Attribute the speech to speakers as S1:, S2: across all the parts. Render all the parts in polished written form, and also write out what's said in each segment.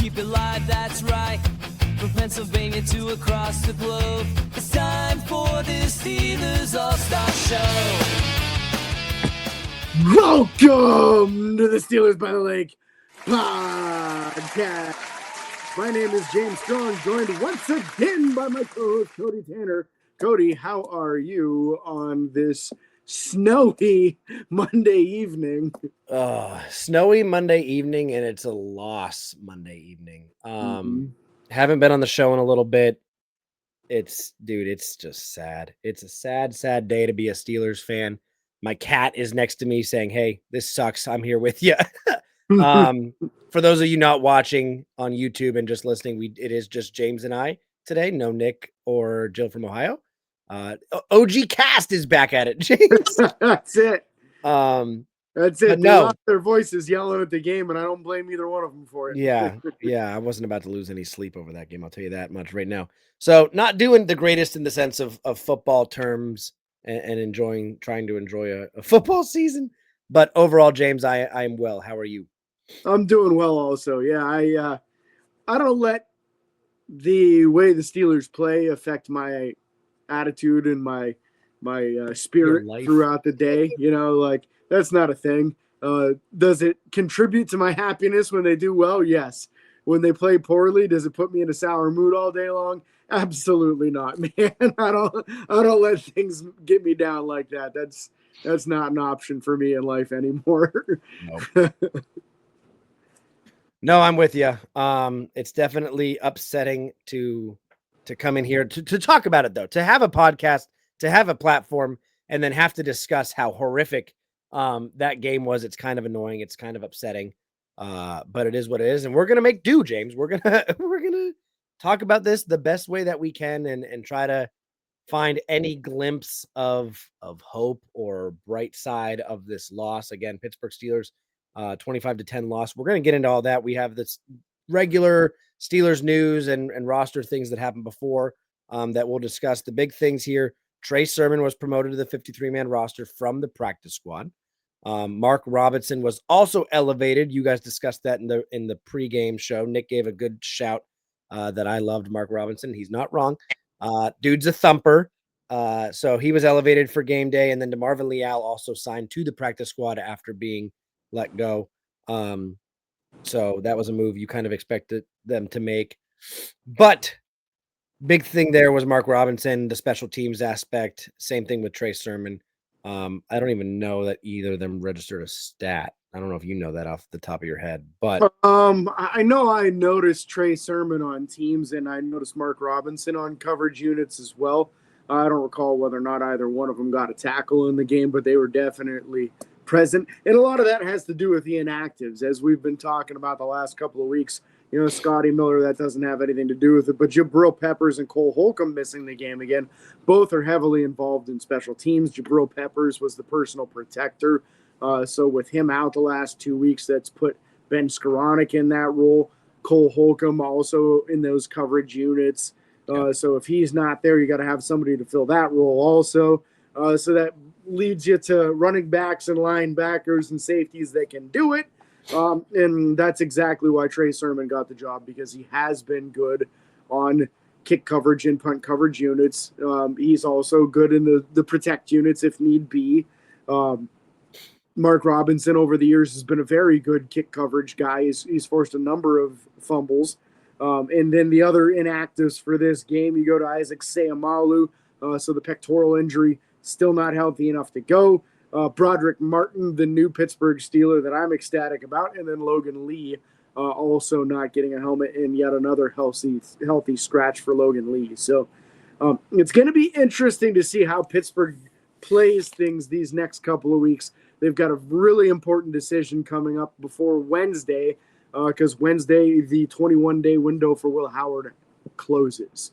S1: keep it live, that's right. From Pennsylvania to across the globe, it's time for this Steelers All-Star Show.
S2: Welcome to the Steelers by the Lake podcast. My name is James Strong, joined once again by my co-host Cody Tanner. Cody, how are you on this snowy Monday evening?
S3: Snowy Monday evening, and it's a loss Monday evening. Haven't been on the show in a little bit. It's just sad. It's a sad day to be a Steelers fan. My cat is next to me saying, "Hey, this sucks. I'm here with you." For those of you not watching on YouTube and just listening, it is just James and I today. No Nick or Jill from Ohio. OG Cast is back at it, James.
S2: That's it. That's it. They lost their voices yelling at the game, and I don't blame either one of them for it.
S3: Yeah. I wasn't about to lose any sleep over that game. I'll tell you that much right now. So not doing the greatest in the sense of football terms and trying to enjoy a football season. But overall, James, I am well. How are you?
S2: I'm doing well also. Yeah, I don't let the way the Steelers play affect my attitude and my spirit throughout the day. You know, like that's not a thing. Does it contribute to my happiness when they do well? Yes. When they play poorly, does it put me in a sour mood all day long? Absolutely not, man. I don't let things get me down like that. That's not an option for me in life anymore.
S3: Nope. No, I'm with you. It's definitely upsetting to come in here to talk about it, though, to have a podcast, to have a platform, and then have to discuss how horrific that game was. It's kind of annoying. It's kind of upsetting, but it is what it is, and we're gonna make do, James. We're gonna talk about this the best way that we can, and try to find any glimpse of hope or bright side of this loss. Again, Pittsburgh Steelers. 25-10 loss. We're going to get into all that. We have this regular Steelers news and roster things that happened before that we'll discuss. The big things here: Trey Sermon was promoted to the 53-man roster from the practice squad. Mark Robinson was also elevated. You guys discussed that in the pregame show. Nick gave a good shout that I loved Mark Robinson. He's not wrong. Dude's a thumper. So he was elevated for game day. And then DeMarvin Leal also signed to the practice squad after being let go. So that was a move you kind of expected them to make. But big thing there was Mark Robinson, the special teams aspect. Same thing with Trey Sermon. I don't even know that either of them registered a stat. I don't know if you know that off the top of your head, but
S2: I know I noticed Trey Sermon on teams, and I noticed Mark Robinson on coverage units as well. I don't recall whether or not either one of them got a tackle in the game, but they were definitely present. And a lot of that has to do with the inactives, as we've been talking about the last couple of weeks. You know, Scotty Miller, that doesn't have anything to do with it. But Jabril Peppers and Cole Holcomb missing the game again. Both are heavily involved in special teams. Jabril Peppers was the personal protector. So with him out the last 2 weeks, that's put Ben Skoranek in that role. Cole Holcomb also in those coverage units. So if he's not there, you got to have somebody to fill that role also. So that leads you to running backs and linebackers and safeties that can do it. And that's exactly why Trey Sermon got the job, because he has been good on kick coverage and punt coverage units. He's also good in the protect units if need be. Mark Robinson over the years has been a very good kick coverage guy. He's forced a number of fumbles. And then the other inactives for this game, you go to Isaac Seumalo. So the pectoral injury, still not healthy enough to go. Broderick Martin, the new Pittsburgh Steeler that I'm ecstatic about. And then Logan Lee, also not getting a helmet, and yet another healthy scratch for Logan Lee. So it's going to be interesting to see how Pittsburgh plays things these next couple of weeks. They've got a really important decision coming up before Wednesday, because Wednesday, the 21-day window for Will Howard closes.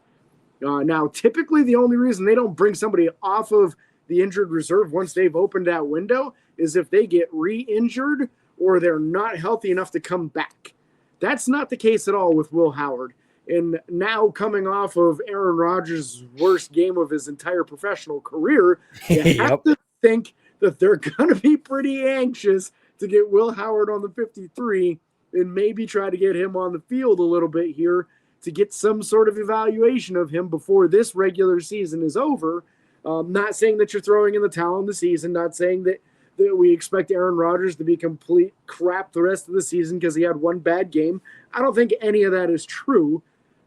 S2: Now, typically the only reason they don't bring somebody off of the injured reserve once they've opened that window is if they get re-injured or they're not healthy enough to come back. That's not the case at all with Will Howard. And now coming off of Aaron Rodgers' worst game of his entire professional career, you have to think that they're going to be pretty anxious to get Will Howard on the 53 and maybe try to get him on the field a little bit here to get some sort of evaluation of him before this regular season is over. Not saying that you're throwing in the towel in the season, not saying that we expect Aaron Rodgers to be complete crap the rest of the season because he had one bad game. I don't think any of that is true,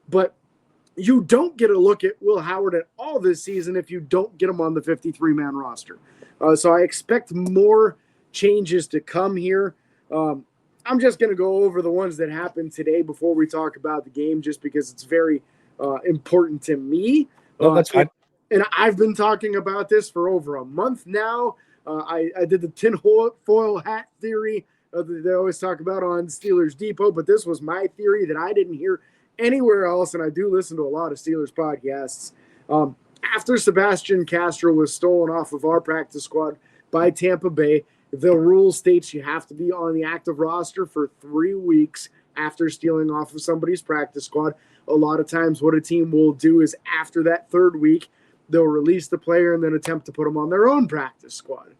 S2: but you don't get a look at Will Howard at all this season if you don't get him on the 53-man roster. So I expect more changes to come here. I'm just going to go over the ones that happened today before we talk about the game, just because it's very important to me.
S3: Oh, that's fine.
S2: And I've been talking about this for over a month now. I did the tinfoil hat theory that they always talk about on Steelers Depot, but this was my theory that I didn't hear anywhere else, and I do listen to a lot of Steelers podcasts. After Sebastian Castro was stolen off of our practice squad by Tampa Bay, the rule states you have to be on the active roster for 3 weeks after stealing off of somebody's practice squad. A lot of times what a team will do is after that 3rd week, they'll release the player and then attempt to put them on their own practice squad.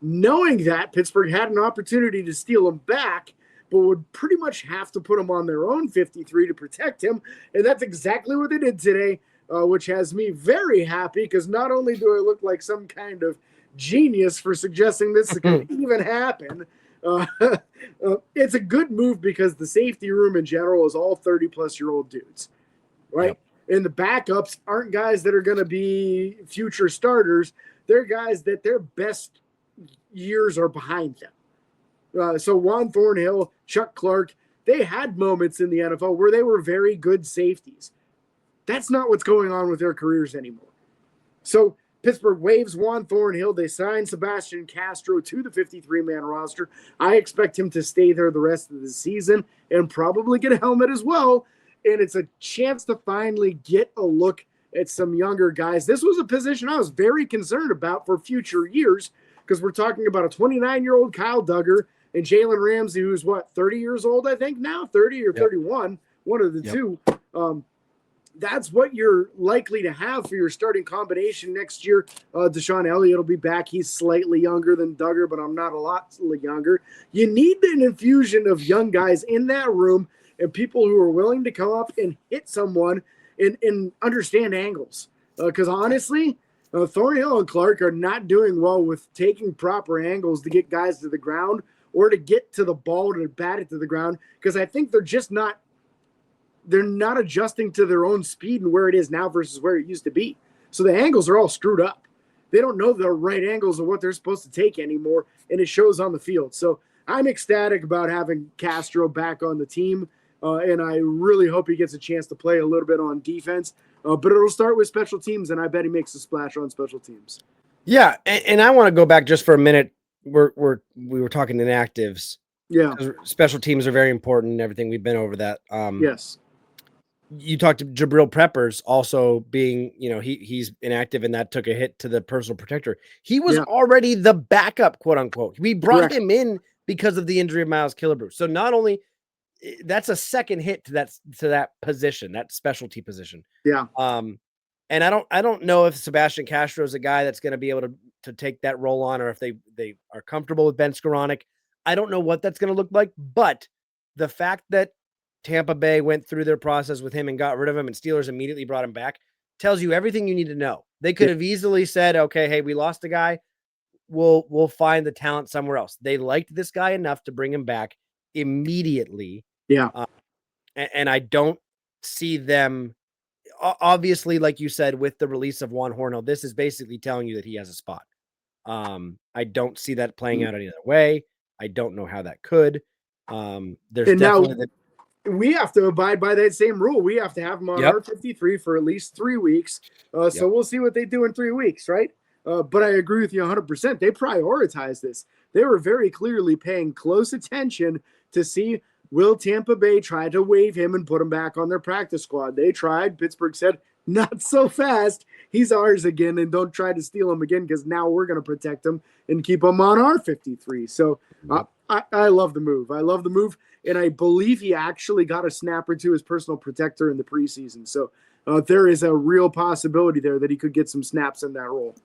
S2: Knowing that, Pittsburgh had an opportunity to steal him back, but would pretty much have to put him on their own 53 to protect him. And that's exactly what they did today, which has me very happy because not only do I look like some kind of genius for suggesting this could even happen, it's a good move because the safety room in general is all 30-plus-year-old dudes, right? Yep. And the backups aren't guys that are going to be future starters. They're guys that their best years are behind them. So Juan Thornhill, Chuck Clark, they had moments in the NFL where they were very good safeties. That's not what's going on with their careers anymore. So Pittsburgh waives Juan Thornhill. They sign Sebastian Castro to the 53-man roster. I expect him to stay there the rest of the season and probably get a helmet as well. And it's a chance to finally get a look at some younger guys. This was a position I was very concerned about for future years because we're talking about a 29-year-old Kyle Duggar and Jalen Ramsey, who's, 30 years old, I think now? 30 or 31, one of the two. That's what you're likely to have for your starting combination next year. Deshaun Elliott will be back. He's slightly younger than Duggar, but I'm not a lot younger. You need an infusion of young guys in that room and people who are willing to come up and hit someone and understand angles. Because honestly, Thornhill and Clark are not doing well with taking proper angles to get guys to the ground or to get to the ball to bat it to the ground. Because I think they're not adjusting to their own speed and where it is now versus where it used to be. So the angles are all screwed up. They don't know the right angles of what they're supposed to take anymore, and it shows on the field. So I'm ecstatic about having Castro back on the team. And I really hope he gets a chance to play a little bit on defense. But it'll start with special teams, and I bet he makes a splash on special teams.
S3: Yeah, and I want to go back just for a minute. We were talking inactives.
S2: Yeah.
S3: Special teams are very important and everything. We've been over that.
S2: Yes.
S3: You talked to Jabril Peppers also being, he's inactive and that took a hit to the personal protector. He was already the backup, quote unquote. We brought him in because of the injury of Miles Killebrew. So not only that's a second hit to that position, that specialty position.
S2: Yeah.
S3: And I don't know if Sebastian Castro is a guy that's going to be able to take that role on, or if they are comfortable with Ben Skoranek. I don't know what that's going to look like, but the fact that Tampa Bay went through their process with him and got rid of him and Steelers immediately brought him back tells you everything you need to know. They could have easily said, okay, hey, we lost a guy. We'll find the talent somewhere else. They liked this guy enough to bring him back immediately.
S2: Yeah.
S3: And I don't see them, obviously, like you said, with the release of Juan Thornhill, this is basically telling you that he has a spot. I don't see that playing out any other way. I don't know how that could. There's
S2: and
S3: definitely
S2: we have to abide by that same rule. We have to have him on our 53 for at least 3 weeks. So we'll see what they do in 3 weeks, right? But I agree with you 100%. They prioritized this. They were very clearly paying close attention to see, will Tampa Bay try to waive him and put him back on their practice squad? They tried. Pittsburgh said, not so fast. He's ours again, and don't try to steal him again because now we're going to protect him and keep him on our 53. So I love the move. I love the move, and I believe he actually got a snapper to his personal protector in the preseason. So there is a real possibility there that he could get some snaps in that role.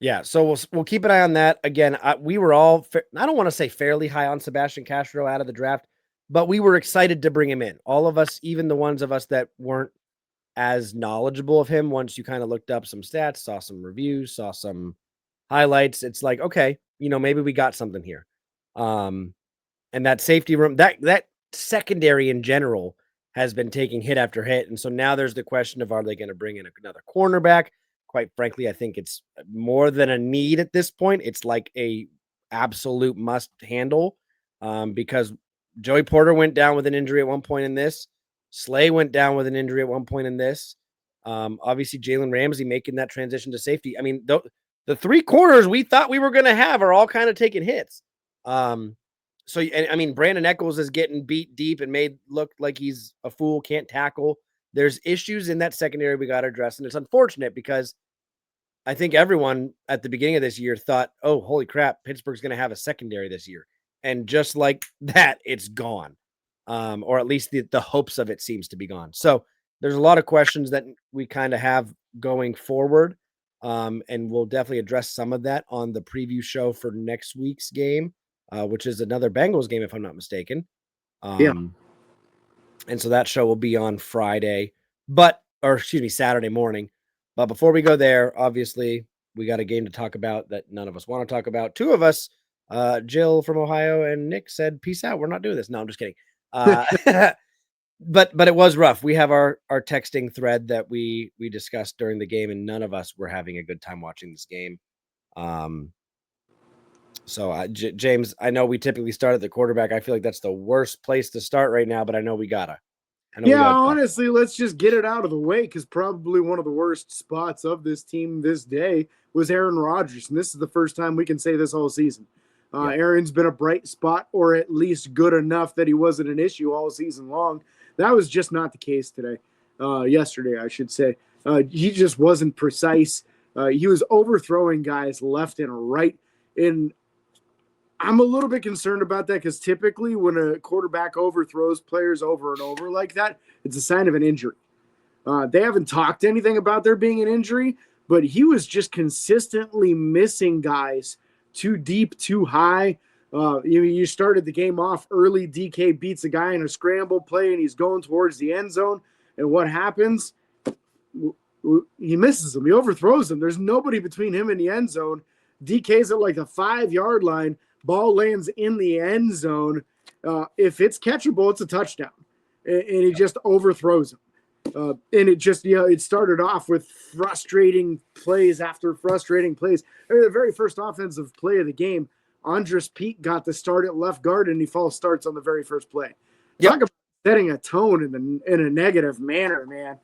S3: Yeah, so we'll keep an eye on that. Again, we were all I don't want to say fairly high on Sebastian Castro out of the draft, but we were excited to bring him in. All of us, even the ones of us that weren't as knowledgeable of him, once you kind of looked up some stats, saw some reviews, saw some highlights, it's like, okay, maybe we got something here. And that safety room, that secondary in general has been taking hit after hit. And so now there's the question of, are they going to bring in another cornerback? Quite frankly, I think it's more than a need at this point. It's like a absolute must handle, because Joey Porter went down with an injury at one point in this. Slay went down with an injury at one point in this. Obviously, Jalen Ramsey making that transition to safety. I mean, the three corners we thought we were going to have are all kind of taking hits. So, I mean, Brandon Echols is getting beat deep and made look like he's a fool, can't tackle. There's issues in that secondary we got to address. And it's unfortunate because I think everyone at the beginning of this year thought, oh, holy crap, Pittsburgh's going to have a secondary this year. And just like that, it's gone. Or at least the hopes of it seems to be gone. So there's a lot of questions that we kind of have going forward. And we'll definitely address some of that on the preview show for next week's game, which is another Bengals game, if I'm not mistaken.
S2: Yeah.
S3: And so that show will be on Saturday morning. But before we go there, obviously, we got a game to talk about that none of us want to talk about. Two of us, Jill from Ohio and Nick, said, peace out. We're not doing this. No, I'm just kidding. But it was rough. We have our texting thread that we discussed during the game, and none of us were having a good time watching this game. So James, I know we typically start at the quarterback. I feel like that's the worst place to start right now, but I know we gotta.
S2: Honestly, let's just get it out of the way, because probably one of the worst spots of this team this day was Aaron Rodgers, and this is the first time we can say this all season. Aaron's been a bright spot, or at least good enough that he wasn't an issue all season long. That was just not the case today. Yesterday, I should say. He just wasn't precise. He was overthrowing guys left and right. And I'm a little bit concerned about that, because typically when a quarterback overthrows players over and over like that, it's a sign of an injury. They haven't talked anything about there being an injury, but he was just consistently missing guys too deep, too high. You started the game off early. DK beats a guy in a scramble play, and he's going towards the end zone. And what happens? He misses him. He overthrows him. There's nobody between him and the end zone. DK's at like the 5-yard line. Ball lands in the end zone. If it's catchable, it's a touchdown. And he just overthrows him. And it just, it started off with frustrating plays after frustrating plays. The very first offensive play of the game, Andres Pete got the start at left guard, and he false starts on the very first play.
S3: Yep.
S2: Talk about setting a tone in a negative manner, man.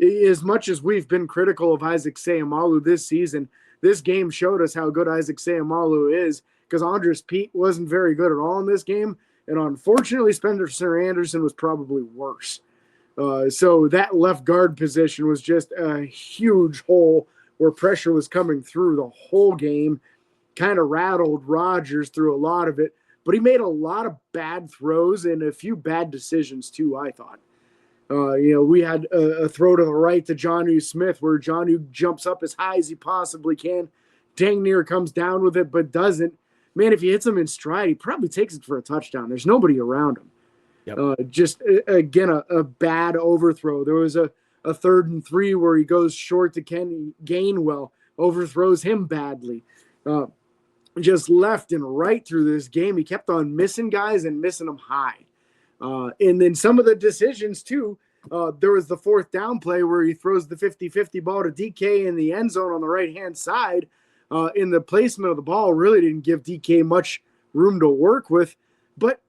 S2: As much as we've been critical of Isaac Seumalo this season, this game showed us how good Isaac Seumalo is, because Andres Pete wasn't very good at all in this game. And unfortunately, Spencer Anderson was probably worse. So that left guard position was just a huge hole where pressure was coming through the whole game. Kind of rattled Rodgers through a lot of it, but he made a lot of bad throws and a few bad decisions too, I thought. We had a throw to the right to Jonnu Smith where Jonnu jumps up as high as he possibly can. Dang near comes down with it, but doesn't. Man, if he hits him in stride, he probably takes it for a touchdown. There's nobody around him. Yep. Again, a bad overthrow. There was a 3rd and 3 where he goes short to Kenny Gainwell, overthrows him badly. Just left and right through this game. He kept on missing guys and missing them high. And then some of the decisions, too. There was the 4th down play where he throws the 50-50 ball to DK in the end zone on the right-hand side. In the placement of the ball really didn't give DK much room to work with. But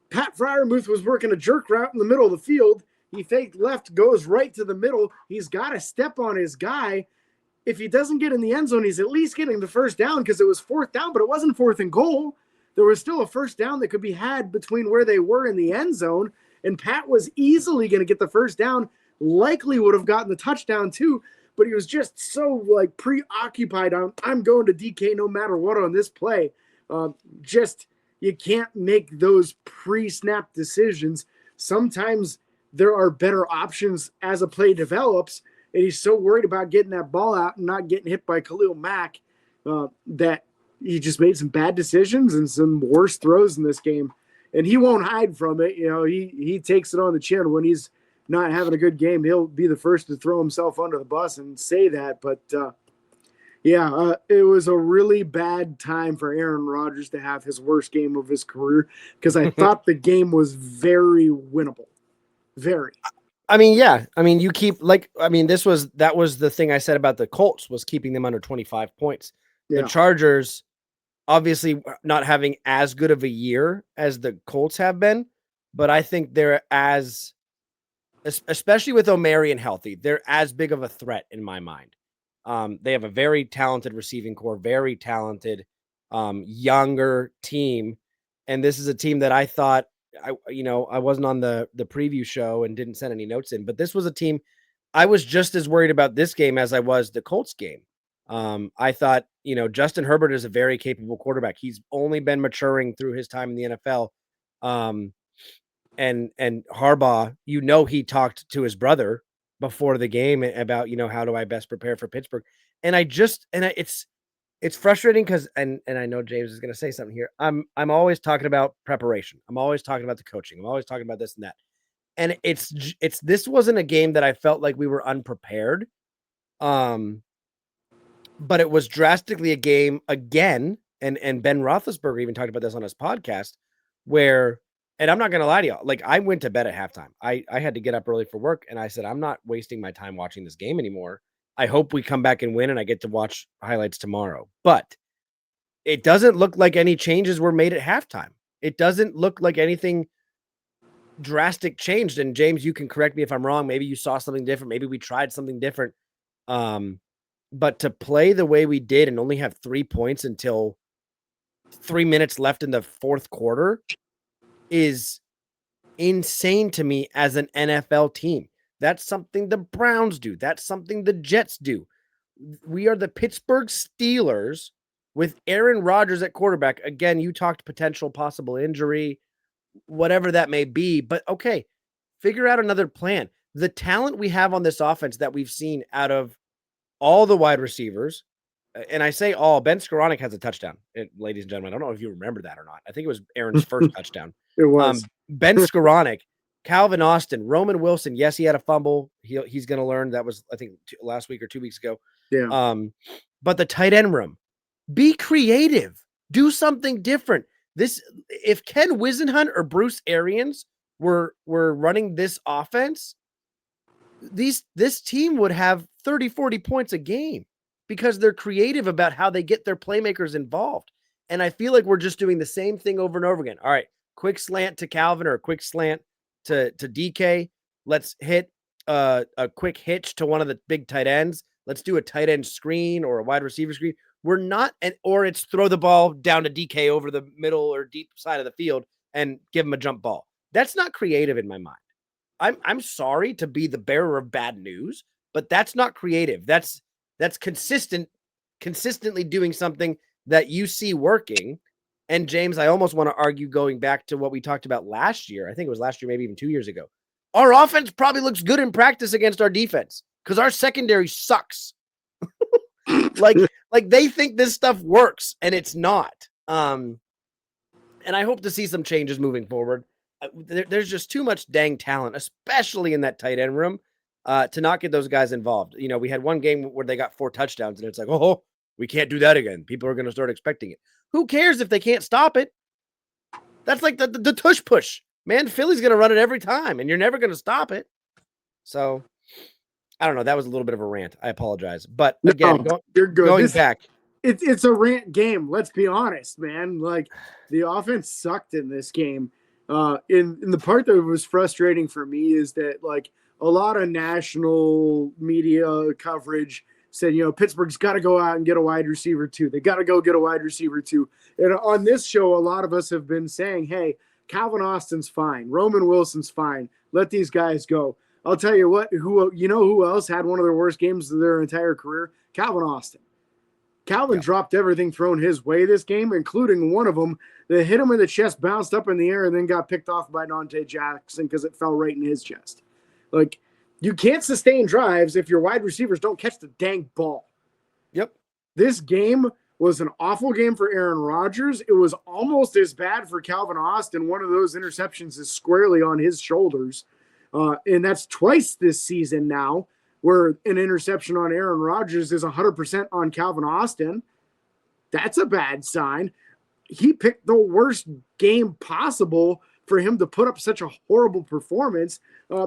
S2: Pat Freiermuth was working a jerk route in the middle of the field. He faked left, goes right to the middle. He's got to step on his guy. If he doesn't get in the end zone, he's at least getting the first down, because it was 4th down, but it wasn't 4th and goal. There was still a first down that could be had between where they were in the end zone, and Pat was easily going to get the first down, likely would have gotten the touchdown too, but he was just so preoccupied on, I'm going to DK no matter what on this play. You can't make those pre-snap decisions. Sometimes there are better options as a play develops, and he's so worried about getting that ball out and not getting hit by Khalil Mack that he just made some bad decisions and some worse throws in this game. And he won't hide from it. He takes it on the chin when he's not having a good game. He'll be the first to throw himself under the bus and say that. But it was a really bad time for Aaron Rodgers to have his worst game of his career because I thought the game was very winnable. Very.
S3: I mean, yeah. I mean, that was the thing I said about the Colts was keeping them under 25 points. Yeah. The Chargers obviously not having as good of a year as the Colts have been, but I think they're especially with O'Marion healthy, they're as big of a threat in my mind. They have a very talented receiving core, very talented, younger team. And this is a team that I thought, I wasn't on the preview show and didn't send any notes in, but this was a team I was just as worried about this game as I was the Colts game. I thought, Justin Herbert is a very capable quarterback. He's only been maturing through his time in the NFL. And Harbaugh, he talked to his brother before the game about, how do I best prepare for Pittsburgh? And it's frustrating because, and I know James is going to say something here. I'm always talking about preparation. I'm always talking about the coaching. I'm always talking about this and that. And this wasn't a game that I felt like we were unprepared. But it was drastically a game again. And Ben Roethlisberger even talked about this on his podcast where, and I'm not going to lie to you, like I went to bed at halftime. I had to get up early for work and I said, I'm not wasting my time watching this game anymore. I hope we come back and win and I get to watch highlights tomorrow. But it doesn't look like any changes were made at halftime. It doesn't look like anything drastic changed. And James, you can correct me if I'm wrong. Maybe you saw something different. Maybe we tried something different. But to play the way we did and only have 3 points until 3 minutes left in the fourth quarter is insane to me as an NFL team. That's something the Browns do. That's something the Jets do. We are the Pittsburgh Steelers with Aaron Rodgers at quarterback. Again, you talked potential possible injury, whatever that may be. But okay, figure out another plan. The talent we have on this offense that we've seen out of all the wide receivers, and I say all, Ben Skoranek has a touchdown, ladies and gentlemen. I don't know if you remember that or not. I think it was Aaron's first touchdown.
S2: It was.
S3: Ben Skoranek, Calvin Austin, Roman Wilson. Yes, he had a fumble. He's going to learn. That was, I think, last week or 2 weeks ago.
S2: Yeah.
S3: But the tight end room, be creative. Do something different. If Ken Wisenhunt or Bruce Arians were running this offense, this team would have 30, 40 points a game because they're creative about how they get their playmakers involved. And I feel like we're just doing the same thing over and over again. All right, quick slant to Calvin or a quick slant to DK. Let's hit a quick hitch to one of the big tight ends. Let's do a tight end screen or a wide receiver screen. We're not, or it's throw the ball down to DK over the middle or deep side of the field and give him a jump ball. That's not creative in my mind. I'm sorry to be the bearer of bad news, but that's not creative. That's consistently doing something that you see working. And James, I almost want to argue going back to what we talked about last year. I think it was last year, maybe even 2 years ago. Our offense probably looks good in practice against our defense because our secondary sucks. like they think this stuff works and it's not. And I hope to see some changes moving forward. There's just too much dang talent, especially in that tight end room, to not get those guys involved. We had one game where they got 4 touchdowns and it's like, oh, we can't do that again. People are going to start expecting it. Who cares if they can't stop it? That's like the tush push, man. Philly's going to run it every time and you're never going to stop it. So I don't know. That was a little bit of a rant. I apologize. But again,
S2: you're good.
S3: Going back.
S2: It's a rant game. Let's be honest, man. Like the offense sucked in this game. In the part that was frustrating for me is that like a lot of national media coverage said, Pittsburgh's got to go out and get a wide receiver too. They got to go get a wide receiver too. And on this show, a lot of us have been saying, hey, Calvin Austin's fine. Roman Wilson's fine. Let these guys go. I'll tell you what, who else had one of their worst games of their entire career? Calvin Austin. Calvin dropped everything thrown his way this game, including one of them that hit him in the chest, bounced up in the air, and then got picked off by Dante Jackson because it fell right in his chest. Like, You can't sustain drives if your wide receivers don't catch the dang ball.
S3: Yep.
S2: This game was an awful game for Aaron Rodgers. It was almost as bad for Calvin Austin. One of those interceptions is squarely on his shoulders. And that's twice this season now where an interception on Aaron Rodgers is 100% on Calvin Austin. That's a bad sign. He picked the worst game possible for him to put up such a horrible performance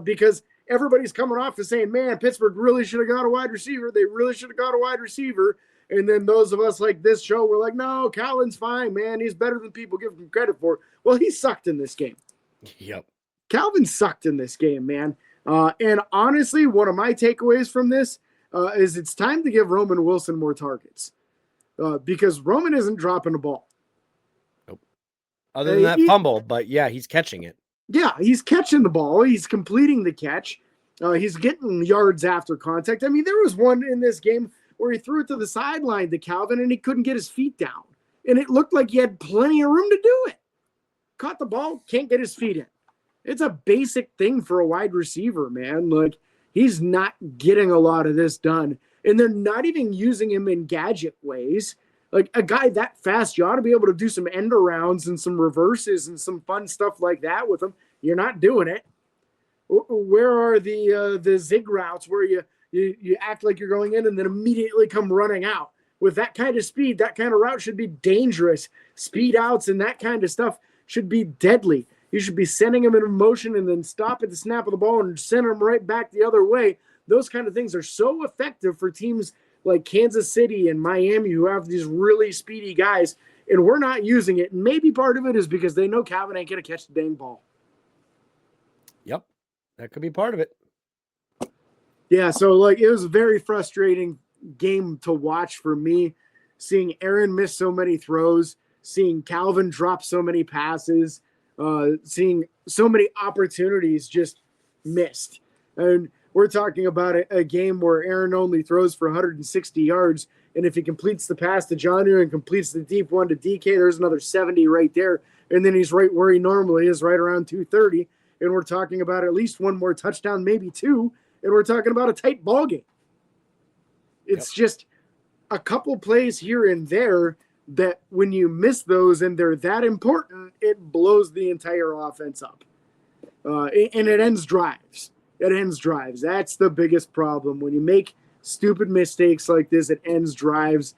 S2: because everybody's coming off to saying, man, Pittsburgh really should have got a wide receiver. They really should have got a wide receiver. And then those of us like this show, we're like, no, Calvin's fine, man. He's better than people give him credit for. Well, he sucked in this game.
S3: Yep.
S2: Calvin sucked in this game, man. And honestly, one of my takeaways from this is it's time to give Roman Wilson more targets because Roman isn't dropping the ball.
S3: Nope. Other than that fumble, but yeah, he's catching it.
S2: Yeah, he's catching the ball. He's completing the catch. He's getting yards after contact. I mean, there was one in this game where he threw it to the sideline to Calvin and he couldn't get his feet down. And it looked like he had plenty of room to do it. Caught the ball, can't get his feet in. It's a basic thing for a wide receiver, man. Like, he's not getting a lot of this done. And they're not even using him in gadget ways. Like, a guy that fast, you ought to be able to do some end arounds and some reverses and some fun stuff like that with him. You're not doing it. Where are the zig routes where you act like you're going in and then immediately come running out? With that kind of speed, that kind of route should be dangerous. Speed outs and that kind of stuff should be deadly. You should be sending them in motion and then stop at the snap of the ball and send them right back the other way. Those kind of things are so effective for teams like Kansas City and Miami who have these really speedy guys, and we're not using it. And maybe part of it is because they know Calvin ain't going to catch the dang ball.
S3: Yep, that could be part of it.
S2: Yeah, so like it was a very frustrating game to watch for me, seeing Aaron miss so many throws, seeing Calvin drop so many passes, seeing so many opportunities just missed. And we're talking about a game where Aaron only throws for 160 yards, and if he completes the pass to Jonnu and completes the deep one to DK, there's another 70 right there, and then he's right where he normally is, right around 230, and we're talking about at least one more touchdown, maybe two, and we're talking about a tight ball game. It's just a couple plays here and there that when you miss those and they're that important, it blows the entire offense up. And it ends drives. It ends drives. That's the biggest problem. When you make stupid mistakes like this, it ends drives,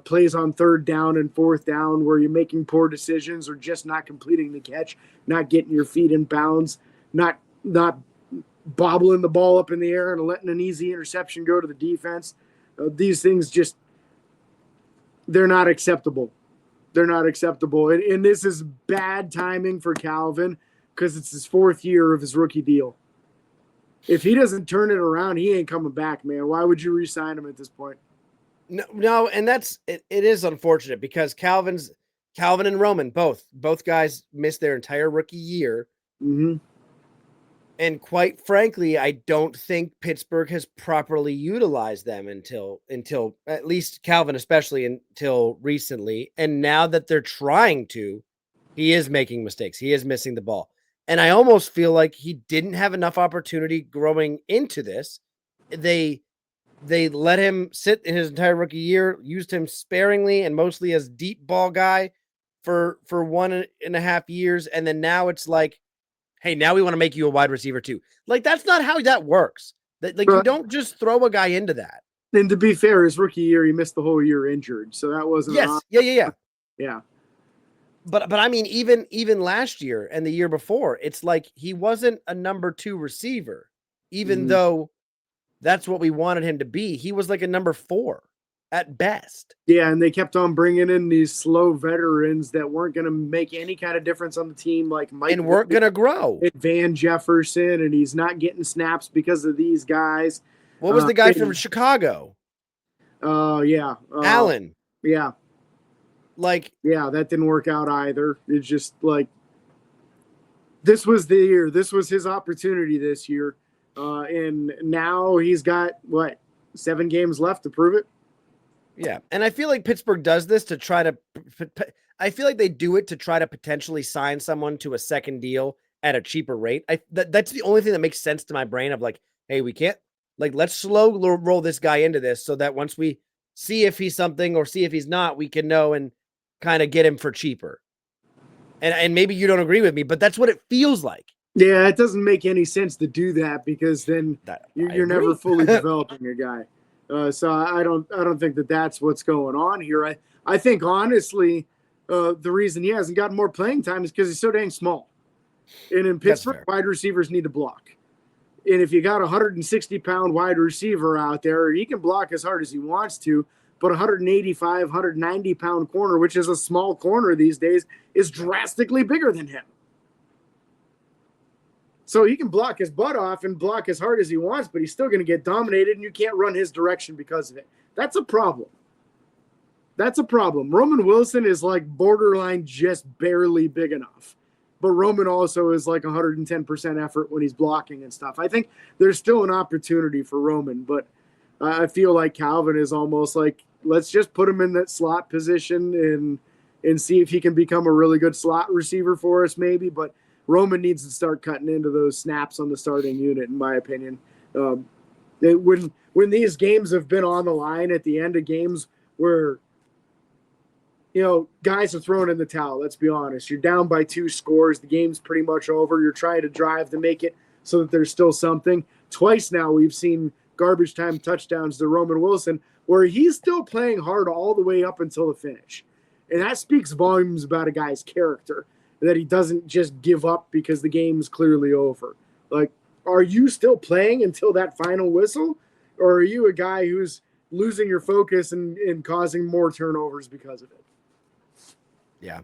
S2: plays on third down and fourth down where you're making poor decisions or just not completing the catch, not getting your feet in bounds, not bobbling the ball up in the air and letting an easy interception go to the defense. These things just, they're not acceptable. They're not acceptable. And this is bad timing for Calvin because it's his fourth year of his rookie deal. If he doesn't turn it around, he ain't coming back, man. Why would you re-sign him at this point?
S3: No, and that's it is unfortunate because Calvin and Roman, both guys missed their entire rookie year.
S2: Mm-hmm.
S3: And quite frankly, I don't think Pittsburgh has properly utilized them until at least Calvin, especially until recently. And now that they're trying to, he is making mistakes. He is missing the ball. And I almost feel like he didn't have enough opportunity growing into this. They let him sit in his entire rookie year, used him sparingly and mostly as deep ball guy for 1.5 years. And then now it's like, hey, now we want to make you a wide receiver too. Like, that's not how that works. You don't just throw a guy into that.
S2: And to be fair, his rookie year, he missed the whole year injured. So that wasn't.
S3: Yes. Yeah.
S2: Yeah.
S3: But I mean, even last year and the year before, it's like he wasn't a number 2 receiver, even though that's what we wanted him to be. He was like a number 4 at best.
S2: Yeah, and they kept on bringing in these slow veterans that weren't going to make any kind of difference on the team, like Mike.
S3: And weren't going to grow.
S2: Van Jefferson, and he's not getting snaps because of these guys.
S3: What was the guy from Chicago?
S2: Yeah.
S3: Allen.
S2: Yeah.
S3: Yeah,
S2: that didn't work out either. It's just like this was the year. This was his opportunity this year. And now he's got, 7 games left to prove it?
S3: Yeah, and I feel like Pittsburgh does this to try to – I feel like they do it to try to potentially sign someone to a second deal at a cheaper rate. That's the only thing that makes sense to my brain of like, hey, we can't, like, let's slow roll this guy into this so that once we see if he's something or see if he's not, we can know and kind of get him for cheaper. And maybe you don't agree with me, but that's what it feels like.
S2: Yeah, it doesn't make any sense to do that because then you're never fully developing a guy. So I don't think that that's what's going on here. I think honestly, the reason he hasn't gotten more playing time is because he's so dang small. And in Pittsburgh, wide receivers need to block. And if you got a 160-pound wide receiver out there, he can block as hard as he wants to. But 185, 190-pound corner, which is a small corner these days, is drastically bigger than him. So he can block his butt off and block as hard as he wants, but he's still going to get dominated, and you can't run his direction because of it. That's a problem. That's a problem. Roman Wilson is like borderline just barely big enough. But Roman also is like 110% effort when he's blocking and stuff. I think there's still an opportunity for Roman, but I feel like Calvin is almost like, let's just put him in that slot position and see if he can become a really good slot receiver for us maybe. But Roman needs to start cutting into those snaps on the starting unit, in my opinion. When these games have been on the line at the end of games where, guys are throwing in the towel, let's be honest. You're down by 2 scores. The game's pretty much over. You're trying to drive to make it so that there's still something. Twice now we've seen garbage time touchdowns to Roman Wilson where he's still playing hard all the way up until the finish. And that speaks volumes about a guy's character, that he doesn't just give up because the game's clearly over. Like, are you still playing until that final whistle? Or are you a guy who's losing your focus and causing more turnovers because of it?
S3: Yeah.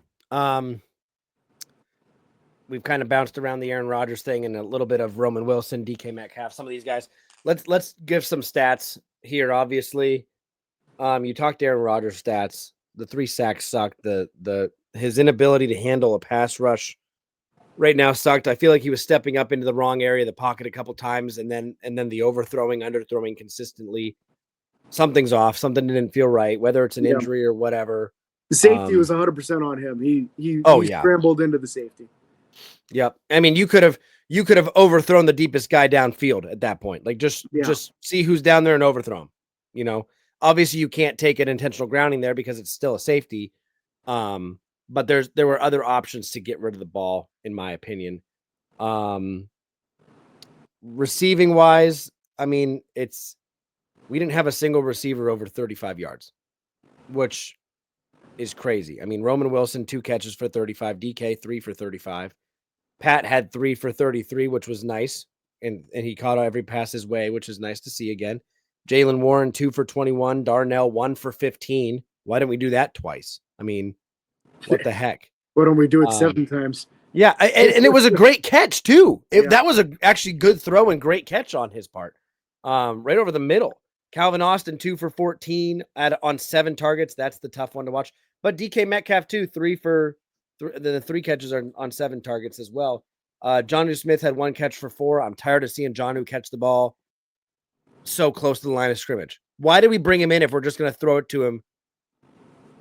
S3: We've kind of bounced around the Aaron Rodgers thing and a little bit of Roman Wilson, DK Metcalf, some of these guys. Let's give some stats here. Obviously, you talked Aaron Rodgers stats. The 3 sacks sucked. His inability to handle a pass rush right now sucked. I feel like he was stepping up into the wrong area of the pocket a couple times, and then the overthrowing, underthrowing consistently. Something's off. Something didn't feel right, whether it's an injury or whatever.
S2: The safety was 100% on him. He scrambled into the safety.
S3: Yep. I mean, you could have overthrown the deepest guy downfield at that point. Like just see who's down there and overthrow him. Obviously you can't take an intentional grounding there because it's still a safety. But there were other options to get rid of the ball, in my opinion. Receiving wise, I mean, we didn't have a single receiver over 35 yards, which is crazy. I mean, Roman Wilson, 2 catches for 35, DK 3 for 35. Pat had 3 for 33, which was nice. And he caught every pass his way, which is nice to see again. Jaylen Warren, 2 for 21. Darnell, 1 for 15. Why didn't we do that twice? I mean, what the heck?
S2: Why don't we do it 7 times?
S3: Yeah, and it was a great catch, too. That was actually good throw and great catch on his part. Right over the middle. Calvin Austin, 2 for 14 on 7 targets. That's the tough one to watch. But DK Metcalf, too, 3 for the 3 catches are on 7 targets as well. Jonnu Smith had 1 catch for 4. I'm tired of seeing Jonnu catch the ball so close to the line of scrimmage. Why did we bring him in if we're just going to throw it to him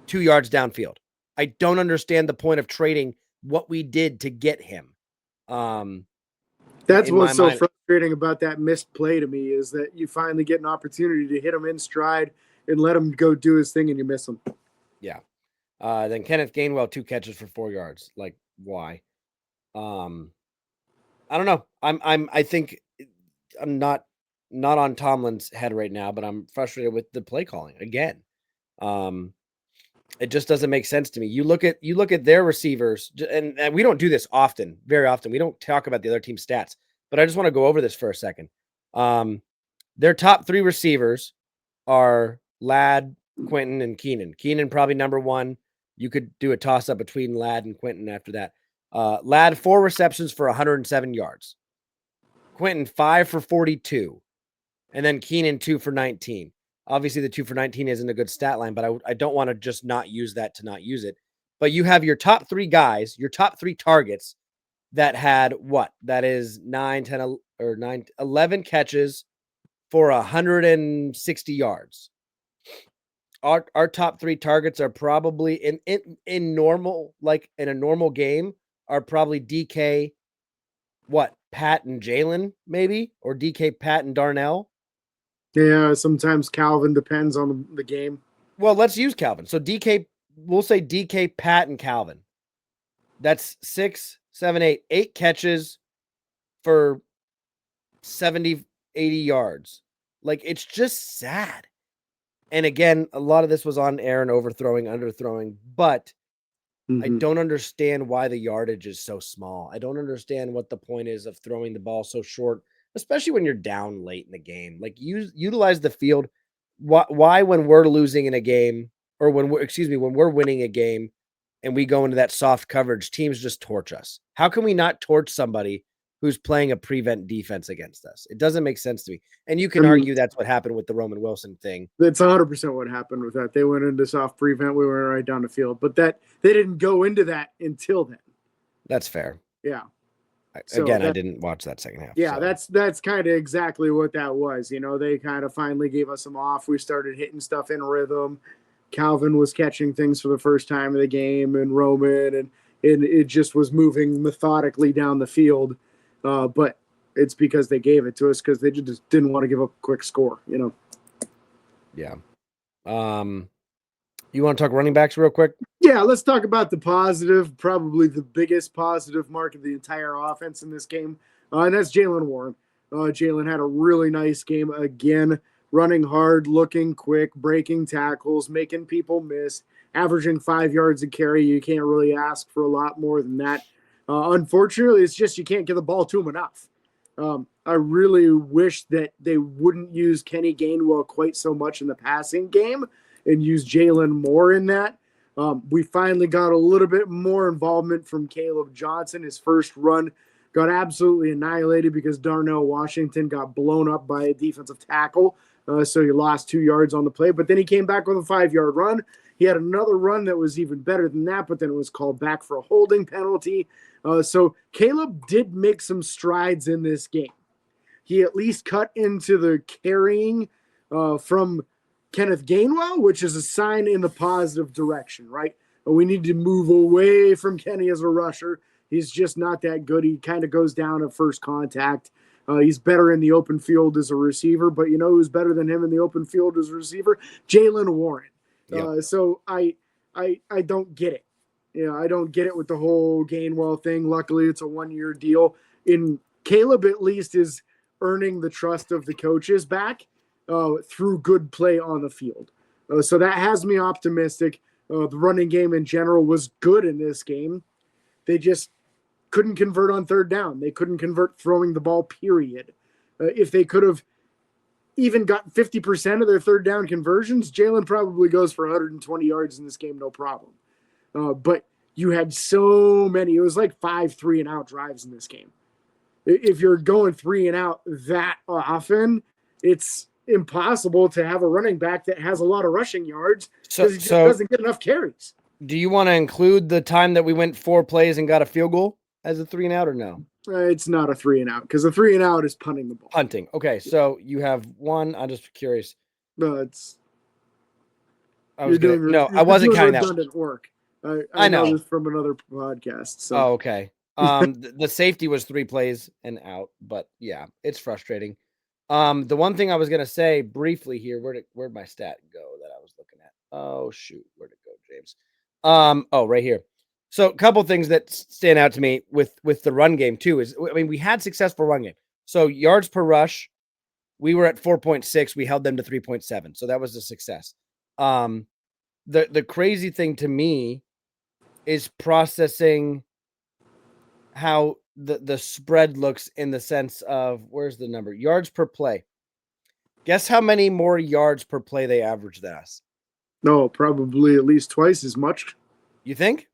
S3: 2 yards downfield? I don't understand the point of trading what we did to get him.
S2: That's what's so frustrating about that missed play to me is that you finally get an opportunity to hit him in stride and let him go do his thing and you miss him.
S3: Yeah. Then Kenneth Gainwell, 2 catches for 4 yards. Like, why? I don't know. I think I'm not on Tomlin's head right now, but I'm frustrated with the play calling again. It just doesn't make sense to me. You look at their receivers, and we don't do this very often. We don't talk about the other team's stats, but I just want to go over this for a second. Their top 3 receivers are Ladd, Quentin, and Keenan. Keenan probably number 1. You could do a toss-up between Ladd and Quentin after that. Ladd, 4 receptions for 107 yards. Quentin, 5 for 42. And then Keenan, 2 for 19. Obviously, the 2 for 19 isn't a good stat line, but I don't want to just not use that to not use it. But you have your top 3 guys, your top 3 targets that had what? That is 11 catches for 160 yards. Our top 3 targets are probably in normal, like in a normal game, are probably DK, Pat and Jalen, maybe, or DK, Pat and Darnell.
S2: Yeah, sometimes Calvin depends on the game.
S3: Well, let's use Calvin. So DK, we'll say DK, Pat, and Calvin. That's 6, 7, 8 catches for 70, 80 yards. Like, it's just sad. And again, a lot of this was on Aaron overthrowing, underthrowing, but I don't understand why the yardage is so small. I don't understand what the point is of throwing the ball so short, especially when you're down late in the game. Like, utilize the field. Why when we're losing in a game, or when we're winning a game and we go into that soft coverage, teams just torch us? How can we not torch somebody who's playing a prevent defense against us? It doesn't make sense to me. And you can argue that's what happened with the Roman Wilson thing.
S2: That's 100% what happened with that. They went into soft prevent. We went right down the field, but that they didn't go into that until then.
S3: That's fair.
S2: Yeah.
S3: I didn't watch that second half.
S2: Yeah,
S3: so.
S2: that's kind of exactly what that was. You know, they kind of finally gave us some off. We started hitting stuff in rhythm. Calvin was catching things for the first time of the game, and Roman, and it just was moving methodically down the field. But it's because they gave it to us, because they just didn't want to give up a quick score, you know?
S3: Yeah. You want to talk running backs real quick?
S2: Yeah, let's talk about the positive, probably the biggest positive mark of the entire offense in this game, and that's Jalen Warren. Jalen had a really nice game again, running hard, looking quick, breaking tackles, making people miss, averaging 5 yards a carry. You can't really ask for a lot more than that. Unfortunately, it's just you can't get the ball to him enough. I really wish that they wouldn't use Kenny Gainwell quite so much in the passing game and use Jalen more in that. We finally got a little bit more involvement from Caleb Johnson. His first run got absolutely annihilated because Darnell Washington got blown up by a defensive tackle. So he lost 2 yards on the play, but then he came back with a 5-yard run. He had another run that was even better than that, but then it was called back for a holding penalty. So Caleb did make some strides in this game. He at least cut into the carrying from Kenneth Gainwell, which is a sign in the positive direction, right? We need to move away from Kenny as a rusher. He's just not that good. He kind of goes down at first contact. He's better in the open field as a receiver, but you know who's better than him in the open field as a receiver? Jalen Warren. Yep. So I don't get it. You know, I don't get it with the whole Gainwell thing. Luckily, it's a 1-year deal. Caleb at least is earning the trust of the coaches back through good play on the field. So that has me optimistic. The running game in general was good in this game. They just couldn't convert on third down. They couldn't convert throwing the ball, period. If they could have even got 50% of their third down conversions, Jalen probably goes for 120 yards in this game, no problem. But you had so many. It was like 5 3-and-out drives in this game. If you're going 3-and-out that often, it's impossible to have a running back that has a lot of rushing yards because he just doesn't get enough carries.
S3: Do you want to include the time that we went 4 plays and got a field goal as a 3-and-out or no?
S2: It's not a 3-and-out because a 3-and-out is punting the ball.
S3: Punting. Okay, so you have one. I'm just curious.
S2: No,
S3: I wasn't counting that.
S2: Redundant work. I know this from another podcast. So.
S3: Oh, okay. The safety was 3 plays and out, but yeah, it's frustrating. The one thing I was gonna say briefly here, where'd my stat go that I was looking at? Oh shoot, where'd it go, James? Right here. So a couple things that stand out to me with the run game too is, I mean, we had successful run game. So yards per rush, we were at 4.6. We held them to 3.7. So that was a success. The crazy thing to me is processing how the spread looks in the sense of, where's the number? Yards per play. Guess how many more yards per play they average than us?
S2: No, probably at least twice as much.
S3: You think?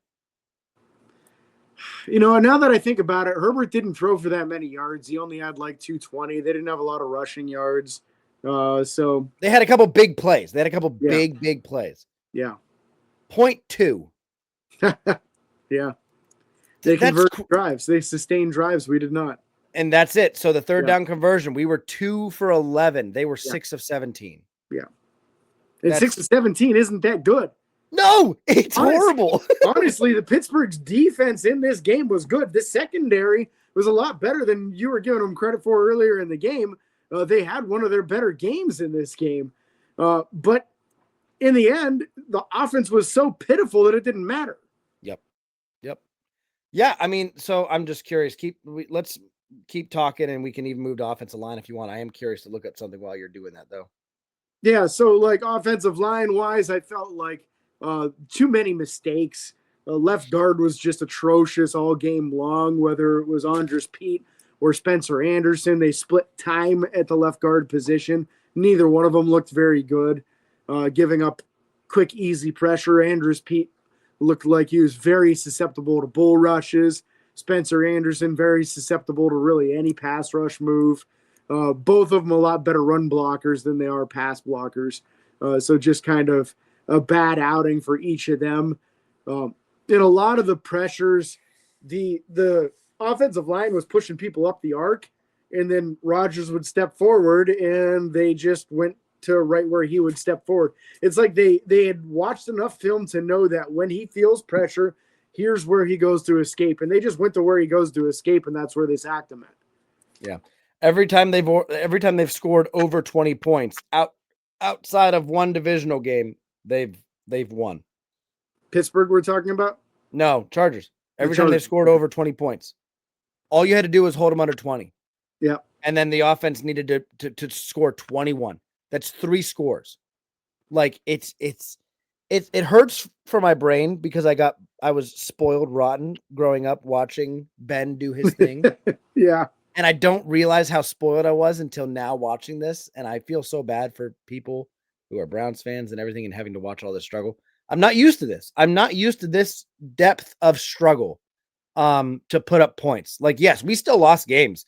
S2: You know, now that I think about it, Herbert didn't throw for that many yards. He only had like 220. They didn't have a lot of rushing yards. So
S3: they had a couple big plays. They had a couple big plays.
S2: Yeah.
S3: 0.2.
S2: Yeah. They converted drives. They sustained drives. We did not.
S3: And that's it. So the third down conversion, we were 2 for 11. They were 6 of 17.
S2: Yeah. And 6 of 17 isn't that good.
S3: No, it's horrible.
S2: Honestly, the Pittsburgh's defense in this game was good. The secondary was a lot better than you were giving them credit for earlier in the game. They had one of their better games in this game. But in the end, the offense was so pitiful that it didn't matter.
S3: Yep. Yeah, I mean, so I'm just curious. Let's keep talking, and we can even move to offensive line if you want. I am curious to look at something while you're doing that, though.
S2: Yeah, so like offensive line wise, I felt like too many mistakes. Left guard was just atrocious all game long, whether it was Andres Pete or Spencer Anderson. They split time at the left guard position. Neither one of them looked very good, giving up quick, easy pressure. Andres Pete looked like he was very susceptible to bull rushes. Spencer Anderson, very susceptible to really any pass rush move. Both of them a lot better run blockers than they are pass blockers. So just kind of a bad outing for each of them. In a lot of the pressures, the offensive line was pushing people up the arc, and then Rodgers would step forward, and they just went to right where he would step forward. It's like they had watched enough film to know that when he feels pressure, here's where he goes to escape, and they just went to where he goes to escape, and that's where they sacked him at.
S3: Yeah. Every time they've scored over 20 points outside of one divisional game, they've won.
S2: Pittsburgh we're talking about?
S3: No, Chargers. Every time they've scored over 20 points. All you had to do was hold them under 20.
S2: Yeah. And
S3: then the offense needed to score 21. That's 3 scores. Like it hurts for my brain because I was spoiled rotten growing up watching Ben do his thing.
S2: Yeah.
S3: And I don't realize how spoiled I was until now watching this. And I feel so bad for people who are Browns fans and everything and having to watch all this struggle. I'm not used to this. I'm not used to this depth of struggle to put up points. Like, yes, we still lost games.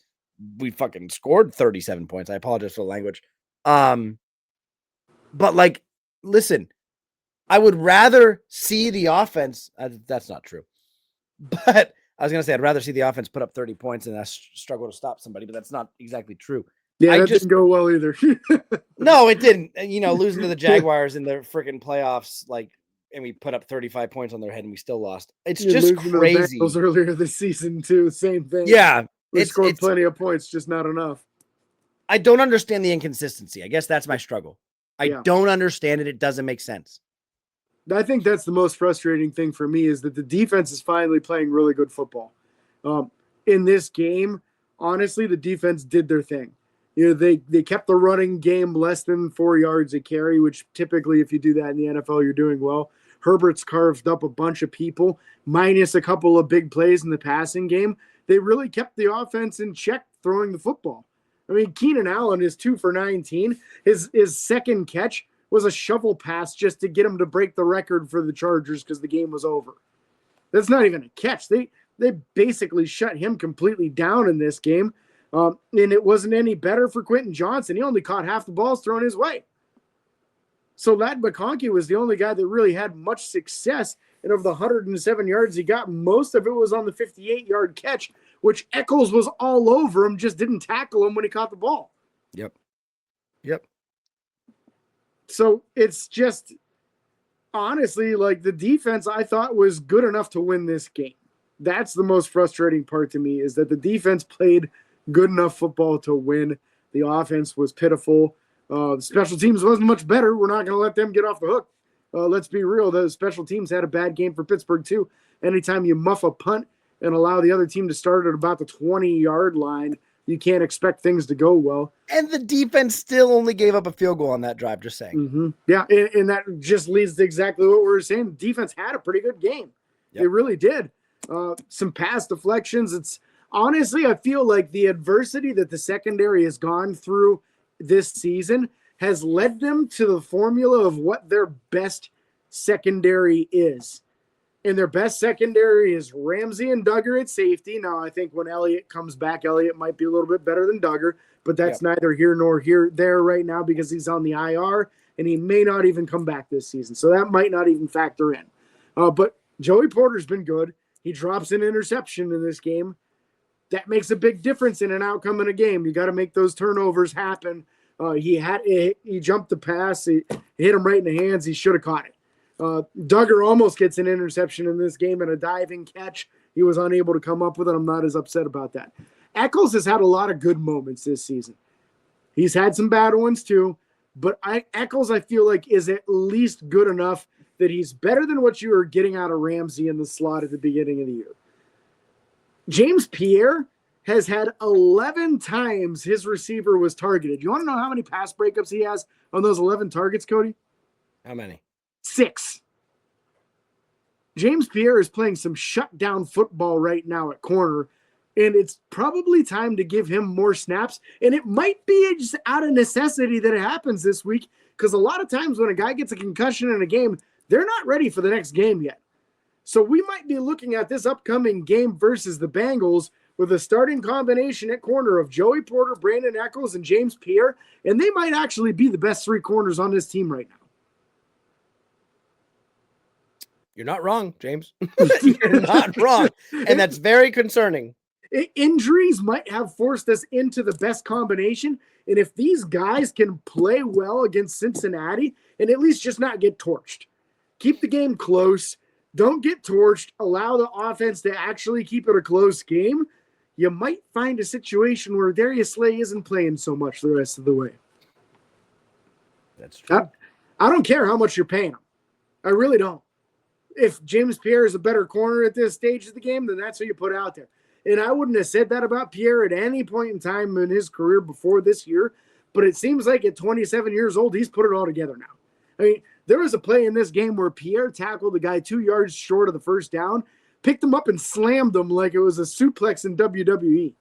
S3: We fucking scored 37 points. I apologize for the language. But like, listen, I would rather see the offense. That's not true. But I was going to say, I'd rather see the offense put up 30 points and us struggle to stop somebody, but that's not exactly true.
S2: Yeah, that didn't go well either.
S3: No, it didn't. You know, losing to the Jaguars in the freaking playoffs, like, and we put up 35 points on their head and we still lost. It's just crazy.
S2: To the earlier this season too, same thing.
S3: Yeah.
S2: We scored plenty of points, just not enough.
S3: I don't understand the inconsistency. I guess that's my struggle. I don't understand it. It doesn't make sense.
S2: I think that's the most frustrating thing for me is that the defense is finally playing really good football. In this game, honestly, the defense did their thing. You know, they kept the running game less than 4 yards a carry, which typically if you do that in the NFL, you're doing well. Herbert's carved up a bunch of people, minus a couple of big plays in the passing game. They really kept the offense in check throwing the football. I mean, Keenan Allen is 2 for 19. His second catch was a shovel pass just to get him to break the record for the Chargers because the game was over. That's not even a catch. They basically shut him completely down in this game. And it wasn't any better for Quentin Johnson. He only caught half the balls thrown his way. So Ladd McConkey was the only guy that really had much success. And of the 107 yards he got, most of it was on the 58-yard catch, which Eccles was all over him, just didn't tackle him when he caught the ball.
S3: Yep.
S2: So it's just, honestly, like the defense I thought was good enough to win this game. That's the most frustrating part to me is that the defense played good enough football to win. The offense was pitiful. The special teams wasn't much better. We're not going to let them get off the hook. Let's be real. The special teams had a bad game for Pittsburgh too. Anytime you muff a punt and allow the other team to start at about the 20-yard line, you can't expect things to go well.
S3: And the defense still only gave up a field goal on that drive, just saying.
S2: Mm-hmm. Yeah, and that just leads to exactly what we were saying. The defense had a pretty good game. Yep. They really did. Some pass deflections. It's honestly, I feel like the adversity that the secondary has gone through this season has led them to the formula of what their best secondary is. And their best secondary is Ramsey and Duggar at safety. Now, I think when Elliott comes back, Elliott might be a little bit better than Duggar, but that's neither here nor there right now because he's on the IR and he may not even come back this season. So that might not even factor in. But Joey Porter's been good. He drops an interception in this game. That makes a big difference in an outcome in a game. You got to make those turnovers happen. He jumped the pass. He hit him right in the hands. He should have caught it. Duggar almost gets an interception in this game and a diving catch. he was unable to come up with it. I'm not as upset about that. Eccles has had a lot of good moments this season. He's had some bad ones too, but Eccles, I feel like, is at least good enough that he's better than what you were getting out of Ramsey in the slot at the beginning of the year. James Pierre has had 11 times his receiver was targeted. You want to know how many pass breakups he has on those 11 targets, Cody?
S3: How many?
S2: 6. James Pierre is playing some shutdown football right now at corner, and it's probably time to give him more snaps. And it might be just out of necessity that it happens this week, because a lot of times when a guy gets a concussion in a game, they're not ready for the next game yet. So we might be looking at this upcoming game versus the Bengals with a starting combination at corner of Joey Porter, Brandon Eccles, and James Pierre, and they might actually be the best 3 corners on this team right now.
S3: You're not wrong, James. You're not wrong. And that's very concerning.
S2: Injuries might have forced us into the best combination. And if these guys can play well against Cincinnati and at least just not get torched, keep the game close, don't get torched, allow the offense to actually keep it a close game, you might find a situation where Darius Slay isn't playing so much the rest of the way.
S3: That's true.
S2: I don't care how much you're paying him. I really don't. If James Pierre is a better corner at this stage of the game, then that's who you put out there. And I wouldn't have said that about Pierre at any point in time in his career before this year, but it seems like at 27 years old, he's put it all together now. I mean, there was a play in this game where Pierre tackled the guy 2 yards short of the first down, picked him up and slammed him like it was a suplex in WWE.